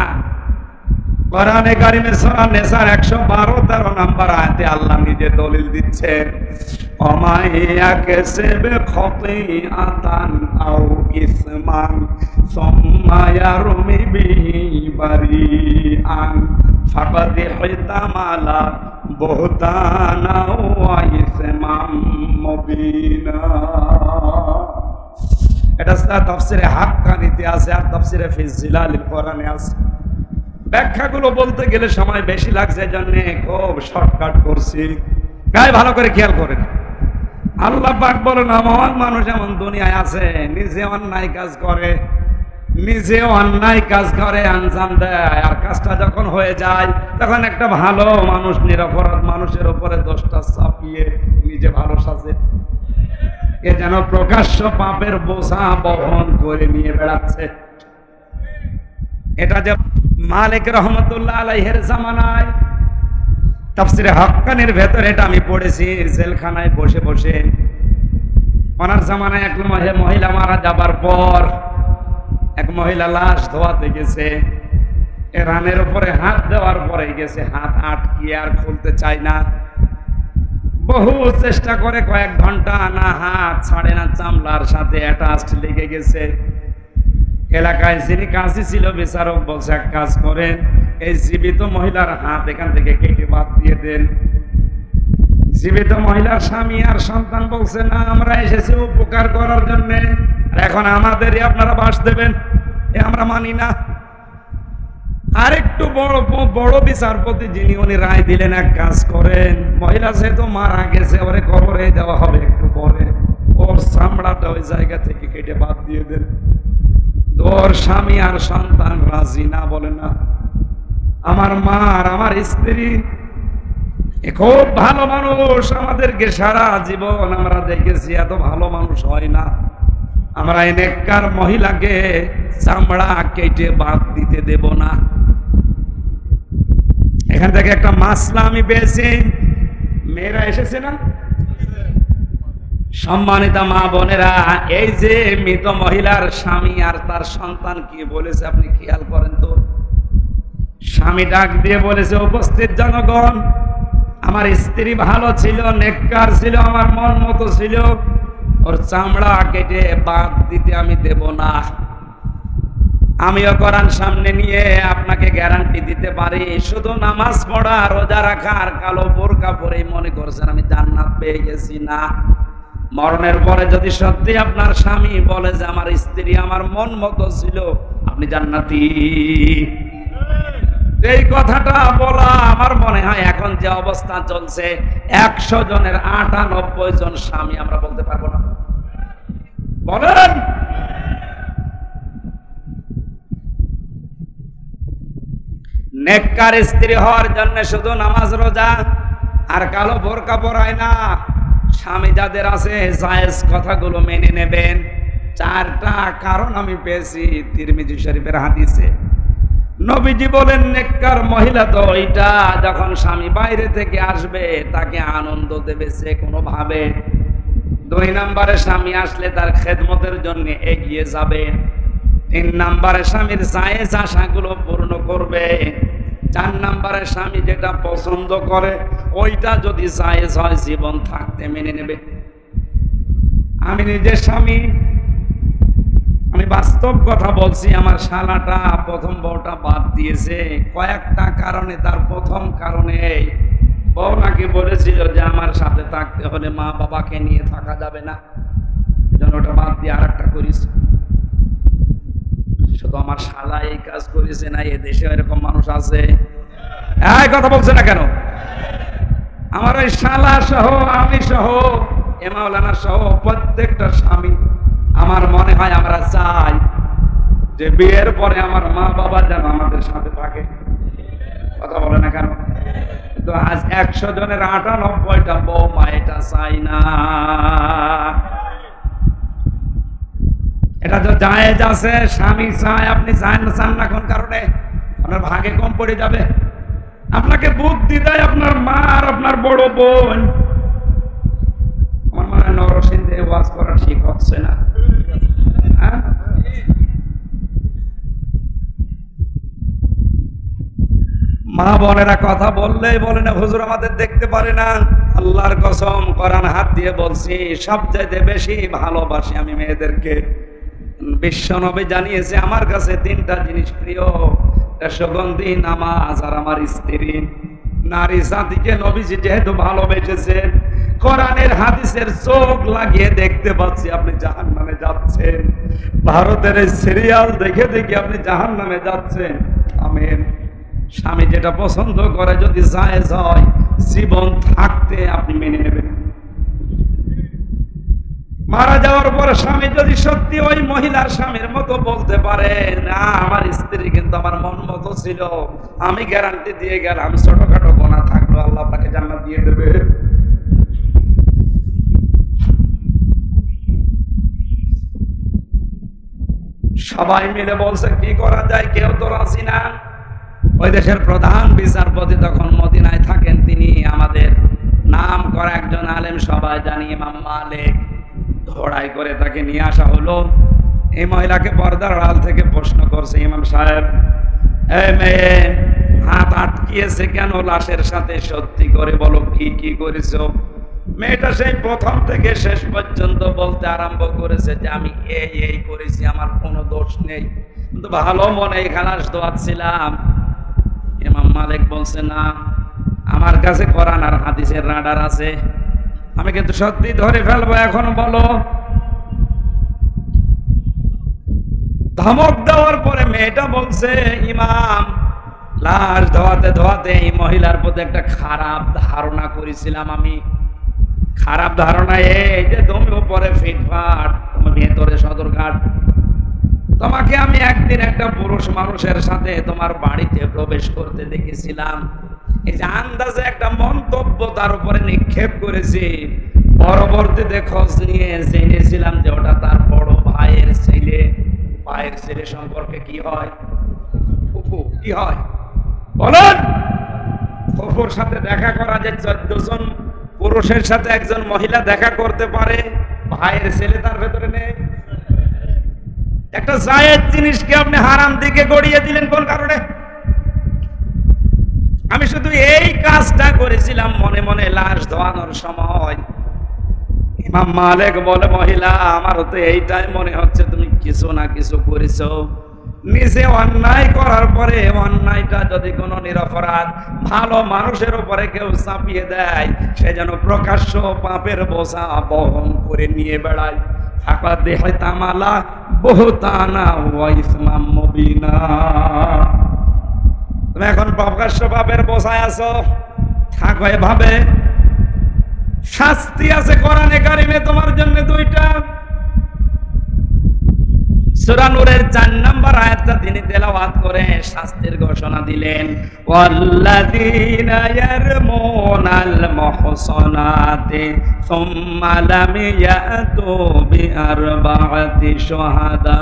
কোরআনে কারিমে সূরা নিসার 112-13 নম্বর আয়াতে আল্লাহ নিজে দলিল দিচ্ছেন, অমায়াকেসেবে খতিআতান আও ইসমান সুম্মা ইয়ারমি বিহি বারিআন ফাকাদ ইহতামালা বুহতানা ওয়া ইসমান মুবিনা। এটা তাফসিরে হাক্কানিতে আছে, আর তাফসিরে ফি জিলালিল কোরআনে আছে। ব্যাখ্যাগুলো বলতে গেলে সময় বেশি লাগছে, জন্য খুব শর্টকাট করছি। গায়ে ভালো করে খেয়াল করেন। আল্লাহ পাক বলেন, এমন মানুষ এমন দুনিয়ায় আছে, নিজে অন্যায় কাজ করে আঞ্জাম দেয়, আর কাজটা যখন হয়ে যায় তখন একটা ভালো মানুষ নিরপরাধ মানুষের উপরে দোষটা চাপিয়ে নিজে ভালো সাজে। এ যেন প্রকাশ্য পাপের বোঝা বহন করে নিয়ে বেড়াচ্ছে। এটা যে মালিক রহমতুল্লাহ আলাইহির জামানায় তাফসিরে হাক্কানির ভেতরে এটা আমি পড়েছি, জেলখানায় বসে বসে। ওনার জামানায় এক মহিলা মারা যাবার পর এক মহিলা লাশ ধোয়াতে গেছে, রানের উপরে হাত দেওয়ার পরে গেছে হাত আটকিয়ে আর খুলতে চায় না। বহু চেষ্টা করে কয়েক ঘন্টা, না হাত ছাড়ে না, চামড়ার সাথে অ্যাটাচড লেগে গেছে। এলাকায় যিনি কাজী ছিল বিচারক বলছে, এক কাজ করেন, এই জীবিত মহিলার হাত এখান থেকে কেটে বাদ দিয়ে দেন। জীবিত মহিলার স্বামী আর সন্তান বলছে, না আমরা এসেছি উপকার করার জন্য, এখন আমাদেরই আপনারা বাস দেবেন, এ আমরা মানি না। আরেকটু বড় বিচারপতি যিনি, উনি রায় দিলেন, এক কাজ করেন, মহিলা যেহেতু মারা গেছে, ওরে কবরে দেওয়া হবে একটু পরে, ওর চামড়াটা ওই জায়গা থেকে কেটে বাদ দিয়ে দেন। তোর স্বামী আর সন্তান রাজি না, বলে না। আমার মা আর আমার স্ত্রী খুব ভালো মানুষ, আমাদেরকে সারা জীবন আমরা দেখেছি, এত ভালো মানুষ হয় না। আমরা এই নেককার মহিলাকে চামড়া কেটে বাদ দিতে দেব না। এখান থেকে একটা মাসলা আমি পেয়েছি, মেয়েরা এসেছে না? সম্মানিতা মা বোনেরা, এই যে মৃত মহিলার স্বামী আর তার সন্তান কি বলেছে আপনি খেয়াল করেন তো। স্বামী ডাক দিয়ে বলেছে, উপস্থিত জনগণ, আমার স্ত্রী ভালো ছিল, নেককার ছিল, আমার মন মতো ছিল, ওর চামড়া কেটে বাদ দিতে আমি দেব না। আমিও কোরআন সামনে নিয়ে আপনাকে গ্যারান্টি দিতে পারি, শুধু নামাজ পড়া, রোজা রাখা আর কালো বোরকা পরেই মনে করছেন আমি জান্নাত পেয়ে গেছি? না, মরণের পরে যদি সত্যি আপনার স্বামী বলে যে আমার স্ত্রী আমার মন মতো ছিল, আপনি জান্নাতি। এই কথাটা বলা আমার মনে হয় এখন যে অবস্থা চলছে, 100 জনের 98 জন স্বামী আমরা বলতে পারবো না। বলেন, নেককার স্ত্রী হওয়ার জন্য শুধু নামাজ রোজা আর কালো বোরকা পরায় না। স্বামী যাদের আছে জায়েজ কথাগুলো মেনে নেবেন। 4টা কারণ আমি পেয়েছি তিরমিজি শরীফের হাদিসে। নবীজি বলেন, নেককার মহিলা তো ওইটা যখন স্বামী বাইরে থেকে আসবে তাকে আনন্দ দেবে যে কোনো ভাবে। 2 নম্বরে স্বামী আসলে তার খেদমতের জন্য এগিয়ে যাবে। 3 নম্বরে স্বামীর জায়েজ আশাগুলো পূর্ণ করবে। 4 নম্বরে স্বামী যেটা পছন্দ করে ওইটা যদি জায়েজ হয় জীবন থাকতে মেনে নেবে। আমি নিজের স্বামী, আমি বাস্তব কথা বলছি। আমার শালাটা প্রথম বউটা বাদ দিয়েছে কয়েকটা কারণে। তার প্রথম কারণে বউ নাকি বলেছিল যে আমার সাথে থাকতে হলে মা বাবাকে নিয়ে থাকা যাবে না, এজন্য ওটা বাদ দিয়ে আর একটা করিস। শুধু আমার শালা এই কাজ করেছে না, এ দেশে এরকম মানুষ আছে। এই কথা বলছে না কেন? আমার ওই শালা সহ, আমি সহ, এ মাওলানা সহ প্রত্যেকটা স্বামী আমার মনে হয় আমরা চাই যে বিয়ের পরে আমার মা বাবা যেন আমাদের সাথে থাকে। কথা বলে না কেন? তো আজ 100 জনের 98টা বৌমা এটা চাই না। এটা তো জায়েজ আছে, স্বামী চায়, আপনি চান না কোন কারণে? আপনার ভাগে কম পড়ে যাবে। আপনাকে বুদ্ধি দেয় আপনার মা আর আপনার বড় বোন। আমার মনে হয় নরসিংদে ওয়াজ করা ঠিক হচ্ছে না। মা বোনেরা কথা বললেই বলে না হুজুর আমাদের দেখতে পারে না। আল্লাহর কসম, কোরআন হাত দিয়ে বলছি, সবচাইতে বেশি ভালোবাসি আমি মেয়েদেরকে। বিশ্বনবী জানিয়েছে আমার কাছে 3টা জিনিস প্রিয়, সুগন্ধি, নামাজ আর আমার স্ত্রী। নারী জাতিকে নবীজি যেহেতু ভালোবেসেছেন, কোরআনের হাদিসের চোখ লাগিয়ে দেখতে পাচ্ছি আপনি জাহান্নামে যাচ্ছেন। ভারতের এই সিরিয়াল দেখে দেখে আপনি জাহান্নামে যাচ্ছেন। আমিন। স্বামী যেটা পছন্দ করে যদি জায়েজ হয় জীবন থাকতে আপনি মেনে নেবেন। মারা যাওয়ার পরে স্বামী যদি সত্যি ওই মহিলার স্বামীর মতো বলতে পারে, না আমার স্ত্রী কিন্তু আমার মন মতো ছিল, আমি গ্যারান্টি দিয়ে গেলাম ছোটখাটো গোনা থাকলো আল্লাহ আপনাকে জান্নাত দিয়ে দেবে। সবাই মিলে বলছে কি করা যায়, কেউ তো রাজি না। ওই দেশের প্রধান বিচারপতি তখন মদিনায় থাকেন, তিনি আমাদের নাম করা একজন আলেম, সবাই জানি, ইমাম মালিক। ধড়াই করে তাকে নিয়ে আসা হলো। এই মহিলাকে পর্দার আড়াল থেকে প্রশ্ন করছে, ইমাম সাহেব, এই মেয়ে হাত আটকিয়েছে কেন লাশের সাথে? সত্যি করে বলো কি কি করেছো? মেয়েটা সেই প্রথম থেকে শেষ পর্যন্ত বলতে আরম্ভ করেছে যে আমি এই করেছি, আমার কোনো দোষ নেই, কিন্তু ভালো মনে খালাস দোয়াচ্ছিলাম। ইমাম মালিক বলছে, না আমার কাছে কোরআন আর হাদিসের রাডার আছে, আমি কিন্তু সত্যি ধরে ফেলবো, এখন বলো। ধমক দেওয়ার পরে মেয়েটা বলছে, ইমাম লাশ ধোয়াতে ধোয়াতে এই মহিলার প্রতি একটা খারাপ ধারণা করেছিলাম আমি। খারাপ ধারণা এই যে তুমি উপরে ফিটফাট, তুমি ভেতরে সদরঘাট। তোমাকে আমি একদিন একটা পুরুষ মানুষের সাথে তোমার বাড়িতে প্রবেশ করতে দেখেছিলাম। এই যে আন্দাজে একটা মন্তব্য তার উপরে নিক্ষেপ করেছি। পরবর্তীতে খোঁজ নিয়ে জেনেছিলাম যে ওটা তার বড় ভাইয়ের ছেলে। ভাইয়ের ছেলে সম্পর্কে কি হয়? ফুফু। কি হয় বলেন? ফুফুর সাথে দেখা করা যে 14 জন পুরুষের সাথে একজন মহিলা দেখা করতে পারে, ভাইয়ের ছেলে তার ভেতরে নেই। একটা জায়েজ জিনিসকে আপনি হারাম দিকে গড়িয়ে দিলেন কোন কারণে? আমি শুধু এই কাজটা করেছিলাম মনে মনে লাশ ধোয়ানোর সময়। ইমাম মালিক বলে, মহিলা আমারও তো এইটাই মনে হচ্ছে তুমি কিছু না কিছু করেছো। নিজে অন্যায় করার পরে অন্যায়টা যদি কোনো নিরপরাধ ভালো মানুষের উপরে কেউ চাপিয়ে দেয়, সে যেন প্রকাশ্য পাপের বোঝা বহন করে নিয়ে বেড়ায়। ফাঁকা দেহে তামালা বহুতানা ওয়া ইসমাম মুবিনা। তুমি এখন প্রকাশ্য পাপের বোঝায় আছো, থাকো এভাবে। শাস্তি আছে কোরআনে কারিমে তোমার জন্য দুইটা। সূরা নূরের 4 নম্বর আয়াতটা তিনি তেলাওয়াত করে শাস্তির ঘোষণা দিলেন, ওয়াল্লাযীনা ইয়ারমুনাল মুহসানাতি সুম্মা লাম ইয়াতু বিআরবা'াতি শুহাদা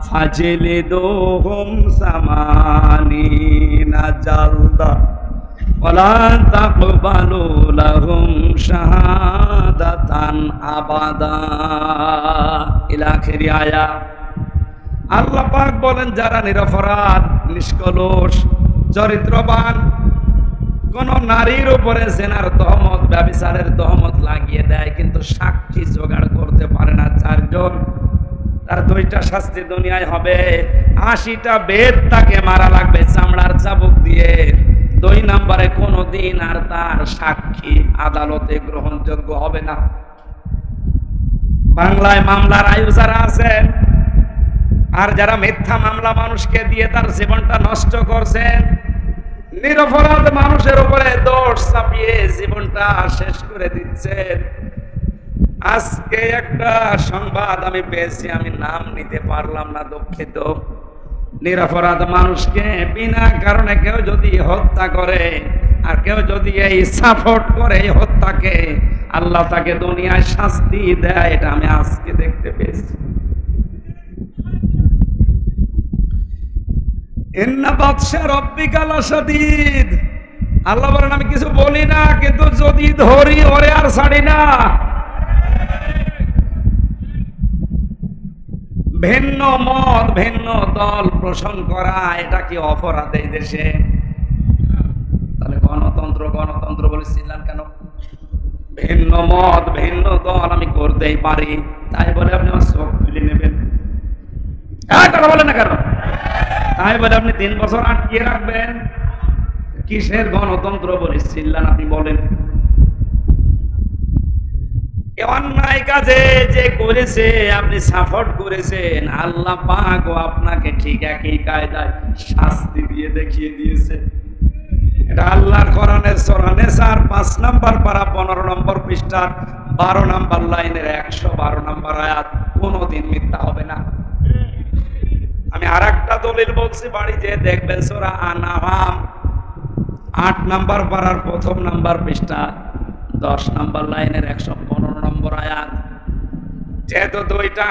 ফাজলিদুহুম সামানিনা জালদা ওয়ালা তাকবালু লাহুম শাহাদাতান আবাদা ইলা আখিরি আয়া। আল্লাহ পাক বলেন, যারা নিরপরাধ, নিষ্কলুষ, চরিত্রবান কোন নারীর উপরে জেনার তহমত, ব্যভিচারের তহমত লাগিয়ে দেয়, কিন্তু সাক্ষী জোগাড় করতে পারে না 4 জন, তার 2টা শাস্তি দুনিয়ায় হবে। 80টা বেদ তাকে মারা লাগবে চামড়ার চাবুক দিয়ে। 2 নম্বরে কোনদিন আর তার সাক্ষী আদালতে গ্রহণযোগ্য হবে না। বাংলায় মামলার আয়ু যারা আছেন আর যারা মিথ্যা মামলা মানুষকে দিয়ে তার জীবনটা নষ্ট করছেন, নিরপরাধ মানুষের উপরে দোষ চাপিয়ে জীবনটা শেষ করে দিচ্ছেন। আজকে একটা সংবাদ আমি পেয়েছি, আমি নাম নিতে পারলাম না, দুঃখিত। নিরপরাধ মানুষকে বিনা কারণে কেউ যদি হত্যা করে আর কেউ যদি এই সাপোর্ট করে এই হত্যাকে, আল্লাহ তাকে দুনিয়ায় শাস্তি দেয়। এটা আমি আজকে দেখতে পেয়েছি। ইন্না বাতশা রাব্বিকা লাশাদীদ। আল্লাহ বলেন, আমি কিছু বলি না, কিন্তু যদি ধরি ওরে আর ছাড়ি না। ভিন্ন মত, ভিন্ন দল পোষণ করা, এটা কি অপরাধ এই দেশে? তাহলে গণতন্ত্র গণতন্ত্র বলেছিলেন কেন? ভিন্ন মত, ভিন্ন দল আমি করতেই পারি, তাই বলে আপনি আমার চোখ তুলে নেবেন? কথা বলেন না কেন? তাই বলে আপনি 3 বছর আটকিয়ে রাখবেন? কিসের গণতন্ত্র বলেছিলেন আপনি বলেন? অন্যায় কাজে যে করেছে আপনি সাপোর্ট করেছেন, আল্লাহ পাক আপনাকে ঠিক একই কায়দায় শাস্তি দিয়ে দেখিয়ে দিয়েছে। এটা আল্লাহর কোরআনের সূরা নিসার 5 নম্বর পারা 15 নম্বর পৃষ্ঠার 12 নম্বর লাইনের 112 নম্বর আয়াত। কোনদিন মিথ্যা হবে না। আমি আরেকটা দলিল বলছি, বাড়ি যে দেখবেন সূরা আনআম 8 নম্বর পারার 1 নম্বর পৃষ্ঠা 10 নম্বর লাইনের 115 নম্বর আয়াত। যেহেতু 2টা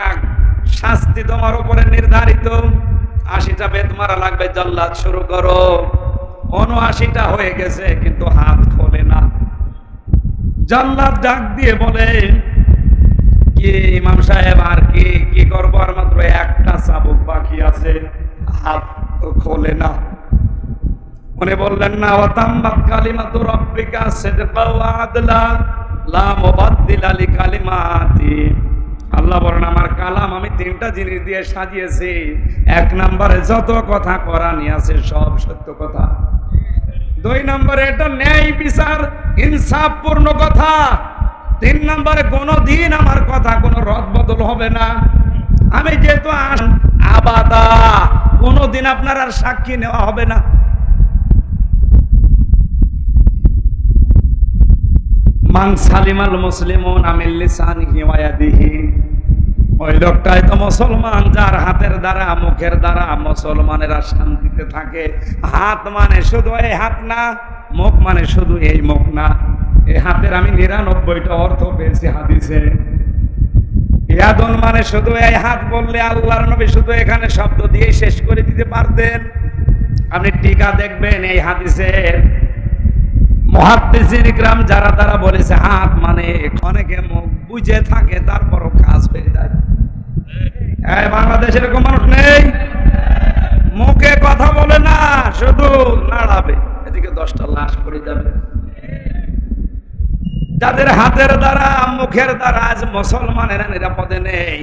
শাস্তি তোমার উপরে নির্ধারিত, 80টা বেদ মারা লাগবে, জল্লাদ শুরু করো। 79টা হয়ে গেছে, কিন্তু হাত খোলে না। জল্লাদ ডাক দিয়ে বলে, কি ইমাম সাহেব আর কি করবো, আর মাত্র একটা চাবুক বাকি আছে, হাত তো খোলে না। উনি বললেন না, ওয়াতাম্মাত কালিমাতু রাব্বিকা সিদকাও ওয়া আদলা লা মুবাদদিলা লিকালিমাতি। আল্লাহ বলেন, আমার কালাম আমি 3টা জিনিস দিয়ে সাজিয়েছি। 1 নম্বরে যত কথা কোরআনে আছে সব সত্য কথা। 2 নম্বরে এটা ন্যায় বিচার ইনসাফপূর্ণ কথা। 3 নম্বরে কোনদিন আমার কথা কোনো রদ বদল হবে না। আমি যেহেতু আবাদা, কোনদিন আপনার আর সাক্ষী নেওয়া হবে না। মান সালিমাল মুসলিমুনা মিন লিসানিহি ওয়া ইয়াদিহি। ওই লোকটাই তো মুসলমান যার হাতের দ্বারা মুখের দ্বারা মুসলমানেরা শান্তিতে থাকে। হাত মানে শুধু এই হাত না, মুখ মানে শুধু এই মুখ না। এই হাতের আমি 99টা অর্থ পেয়েছি হাদিসে। ইয়াদুন মানে শুধু এই হাত বললে আল্লাহর নবী শুধু এখানে শব্দ দিয়ে শেষ করে দিতে পারতেন। আপনি টিকা দেখবেন এই হাদিসের মুহাদ্দিসিন ইকরাম যারা তারা বলেছে হাত মানে, অনেকে মুখ বুঝে থাকে তারপরও কাজ হয়ে যায়। এই বাংলাদেশে এরকম মানুষ নেই, মুখে কথা বলে না, শুধু নাড়াবে। ওইদিকে 10টা লাশ পড়ে যাবে। যাদের হাতের দ্বারা মুখের দ্বারা আজ মুসলমানেরা নিরাপদে নেই।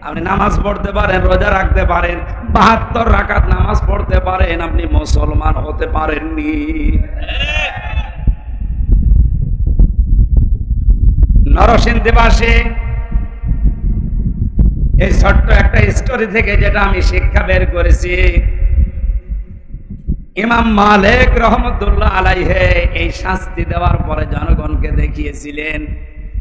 আপনি নামাজ পড়তে পারেন, রোজা রাখতে পারেন, 72 রাকাত নামাজ পড়তে পারেন, আপনি মুসলমান হতে পারেননি। নরসিংদীবাসী এই ছোট্ট একটা স্টোরি থেকে যেটা আমি শিক্ষা বের করেছি, ইমাম মালিক রহমতুল্লাহ আলাইহি এই শাস্তি দেওয়ার পরে জনগণকে দেখিয়েছিলেন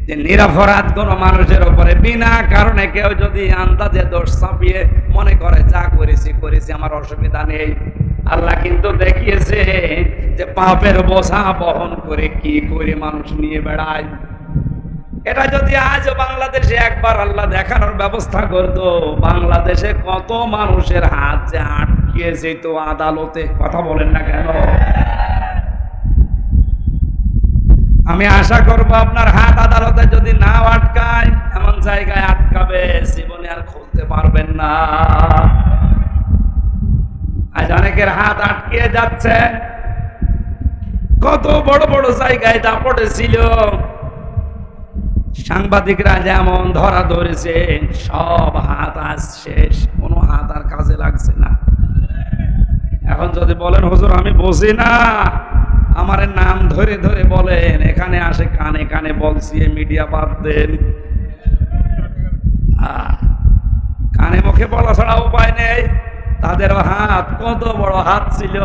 যে নিরপরাধ কোন মানুষের উপরে বিনা কারণে কেউ যদি আন্দাজে দোষ চাপিয়ে মনে করে যা করেছি করেছি আমার অসুবিধা নেই, আল্লাহ কিন্তু দেখিয়েছে যে পাপের বোঝা বহন করে কি করে মানুষ নিয়ে বেড়ায়। এটা যদি আজ বাংলাদেশে একবার আল্লাহ দেখানোর ব্যবস্থা করত, বাংলাদেশে কত মানুষের হাত যে আটকিয়েছে তো আদালতে, কথা বলেন না কেন? আমি আশা করব আপনার হাত আদালতে যদি না আটকায়, এমন জায়গায় আটকাবে জীবনে আর খুলতে পারবেন না। আজ অনেকের হাত আটকিয়ে যাচ্ছে, কত বড় বড় জায়গায় দাপটে ছিল, সাংবাদিকরা যেমন ধরা ধরেছে, সব হাত আজ শেষ, কোনো হাত আর কাজে লাগছে না। এখন যদি বলেন হুজুর আমি বুঝি না, আমার নাম ধরে ধরে বলেন, এখানে আসে কানে কানে বলছি, মিডিয়া বাদ দেন, কানে মুখে বলা ছাড়া উপায় নেই। তাদের হাত কত বড় হাত ছিল,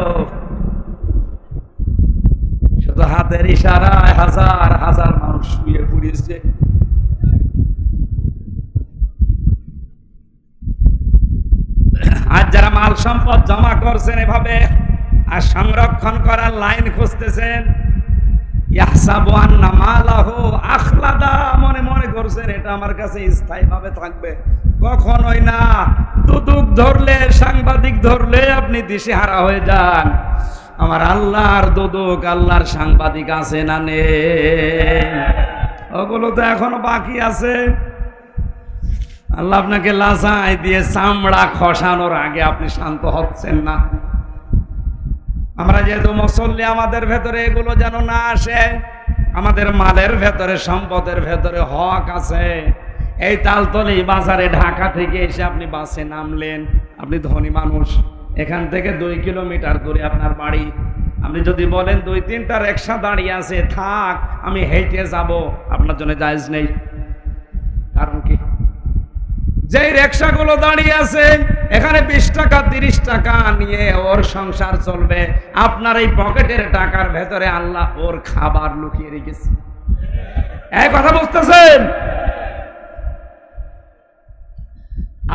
শুধু হাতের ইশারায় হাজার হাজার মানুষ শুয়ে পড়েছে। আজ যারা মাল সম্পদ জমা করছেন এভাবে আর সংরক্ষণ করার লাইন খুঁজতেছেন, ইয়াহসাবু আন্না মালাহু আখলাদা, মনে মনে করছেন এটা আমার কাছে স্থায়ীভাবে থাকবে, কখনোই না। দুদক ধরলে, সাংবাদিক ধরলে আপনি দিশেহারা হয়ে যান। আমার আল্লাহর দুদক, আল্লাহর সাংবাদিক আছে না নেই? ওগুলো তো এখনো বাকি আছে। আল্লাহ আপনাকে লাসাই দিয়ে চামড়া খসানোর আগে আপনি শান্ত হচ্ছেন না। আমরা যেহেতু মুসল্লি, আমাদের ভেতরে এগুলো যেন না আসে। আমাদের মালের ভেতরে, সম্পদের ভেতরে হক আছে। এই তালতলি বাজারে ঢাকা থেকে এসে আপনি বাসে নামলেন, আপনি ধনী মানুষ, এখান থেকে 2 কিলোমিটার দূরে আপনার বাড়ি। আপনি যদি বলেন 2-3টা রিকশা দাঁড়িয়ে আছে, থাক আমি হেঁটে যাব, আপনার জন্য জায়েজ নেই। কারণ কি? যে রিকশাগুলো দাঁড়িয়ে আছে এখানে 20 টাকা 30 টাকা নিয়ে ওর সংসার চলবে, আপনার এই পকেটের টাকার ভেতরে আল্লাহ ওর খাবার লুকিয়ে রেখেছে। এই কথা বুঝতেছেন?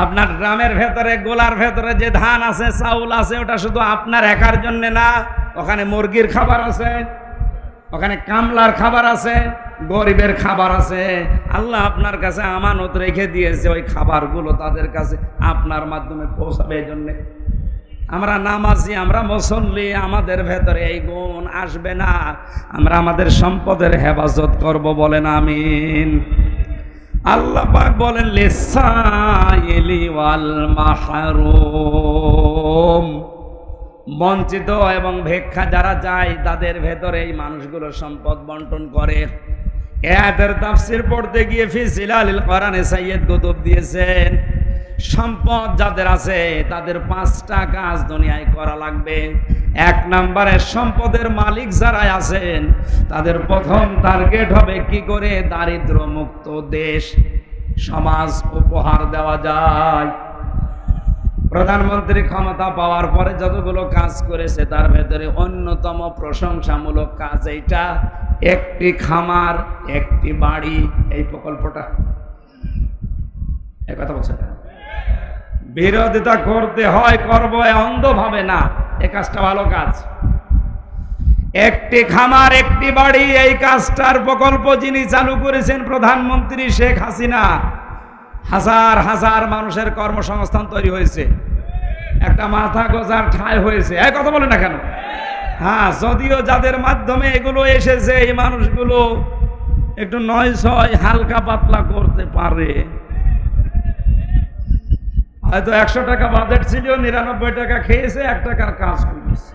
আপনার গ্রামের ভেতরে, গোলার ভেতরে যে ধান আছে, চাউল আছে, ওটা শুধু আপনার একার জন্য না, ওখানে মুরগির খাবার আছে, ওখানে কামলার খাবার আছে, গরিবের খাবার আছে। আল্লাহ আপনার কাছে আমানত রেখে দিয়েছে, ওই খাবারগুলো তাদের কাছে আপনার মাধ্যমে পৌঁছাবে। এই জন্যে আমরা নামাজি, আমরা মুসল্লি, আমাদের ভেতরে এই গুণ আসবে না। আমরা আমাদের সম্পদের হেফাজত করব, বলেন আমিন। আল্লাহ পাক বলেন লিসাইলি ওয়াল মাহরুম, বঞ্চিত এবং ভিক্ষা যারা যায় তাদের ভেতরে এই মানুষগুলো সম্পদ বন্টন করে। আয়াতের তাফসীর পড়তে গিয়ে ফি জিলালিল কোরআনে সাইয়্যিদ কুতুব দিয়েছেন, সম্পদ যাদের আছে তাদের 5টা কাজ দুনিয়ায় করা লাগবে। 1 নম্বরে সম্পদের মালিক যারা আছেন তাদের প্রথম টার্গেট হবে কি করে দারিদ্র মুক্ত দেশ, সমাজ উপহার দেওয়া যায়। প্রধানমন্ত্রী ক্ষমতা পাওয়ার পরে যতগুলো কাজ করেছে তার ভেতরে অন্যতম প্রশংসামূলক কাজ এইটা, একটি খামার একটি বাড়ি, এই প্রকল্পটা। এই কথা বলছে, বিরোধিতা করতে হয়, করব অন্ধভাবে না, এই কাজটা ভালো কাজ। একটি খামার একটি বাড়ি, এই কাজটার প্রকল্প যিনি চালু করেছেন প্রধানমন্ত্রী শেখ হাসিনা, হাজার হাজার মানুষের কর্মসংস্থান তৈরি হয়েছে, একটা মাথা গোজার ঠাঁই হয়েছে। এই কথা বলে না কেন? হ্যাঁ, যদিও যাদের মাধ্যমে এগুলো এসেছে এই মানুষগুলো একটু 9-6 হালকা পাতলা করতে পারে। হয়তো 100 টাকা বাজেট ছিল, 99 টাকা খেয়েছে, 1 টাকার কাজ করেছে।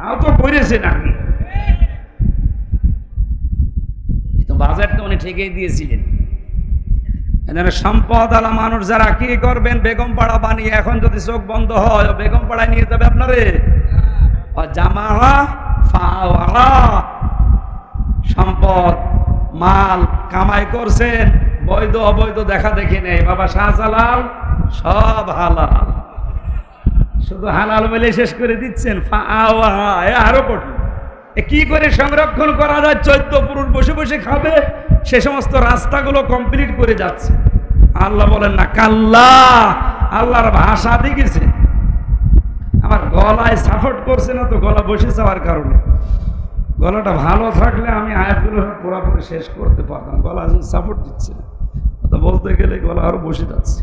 তাও তো করেছেন আপনি, তো বাজেট তো উনি ঠিকই দিয়েছিলেন। সম্পদ আলা মানুষ যারা কি করবেন, বেগম পাড়া বানিয়ে এখন যদি চোখ বন্ধ হয় বেগম পাড়ায় নিয়ে যাবে আপনারে। সম্পদ মাল কামাই করছেন, বৈধ অবৈধ দেখা দেখি নেই বাবা শাহজালাল, সব হালাল, শুধু হালাল বলে শেষ করে দিচ্ছেন। আরো কঠিন, কি করে সংরক্ষণ করা যায়? 14 পুরুষ বসে বসে খাবে, সে সমস্ত রাস্তাগুলো কমপ্লিট করে যাচ্ছে। আল্লাহ বলেন না কাল্লা, আল্লাহর ভাষা দিয়েছে। আমার গলায় সাপোর্ট করছে না তো, গলা বসে যাওয়ার কারণে। গলাটা ভালো থাকলে আমি আয়াতগুলো পুরোপুরি শেষ করতে পারতাম, গলা সাপোর্ট দিচ্ছে না, তো বলতে গেলে গলা আরো বসে যাচ্ছে।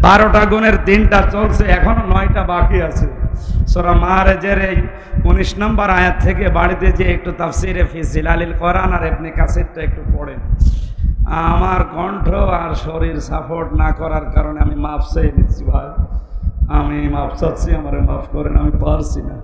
12টা গুণের 3টা চলছে, এখনো 9টা বাকি আছে। সূরা মারেজের এই 19 নম্বর আয়াত থেকে বাড়িতে যে একটু তাফসিরে ফি জিলালিল কোরআন আর ইবনে কাসিরটা একটু পড়েন। আমার কণ্ঠ আর শরীর সাপোর্ট না করার কারণে আমি মাফ চেয়ে নিচ্ছি ভাই, আমি মাফ চাচ্ছি, আমারে মাফ করেন, আমি পারছি না।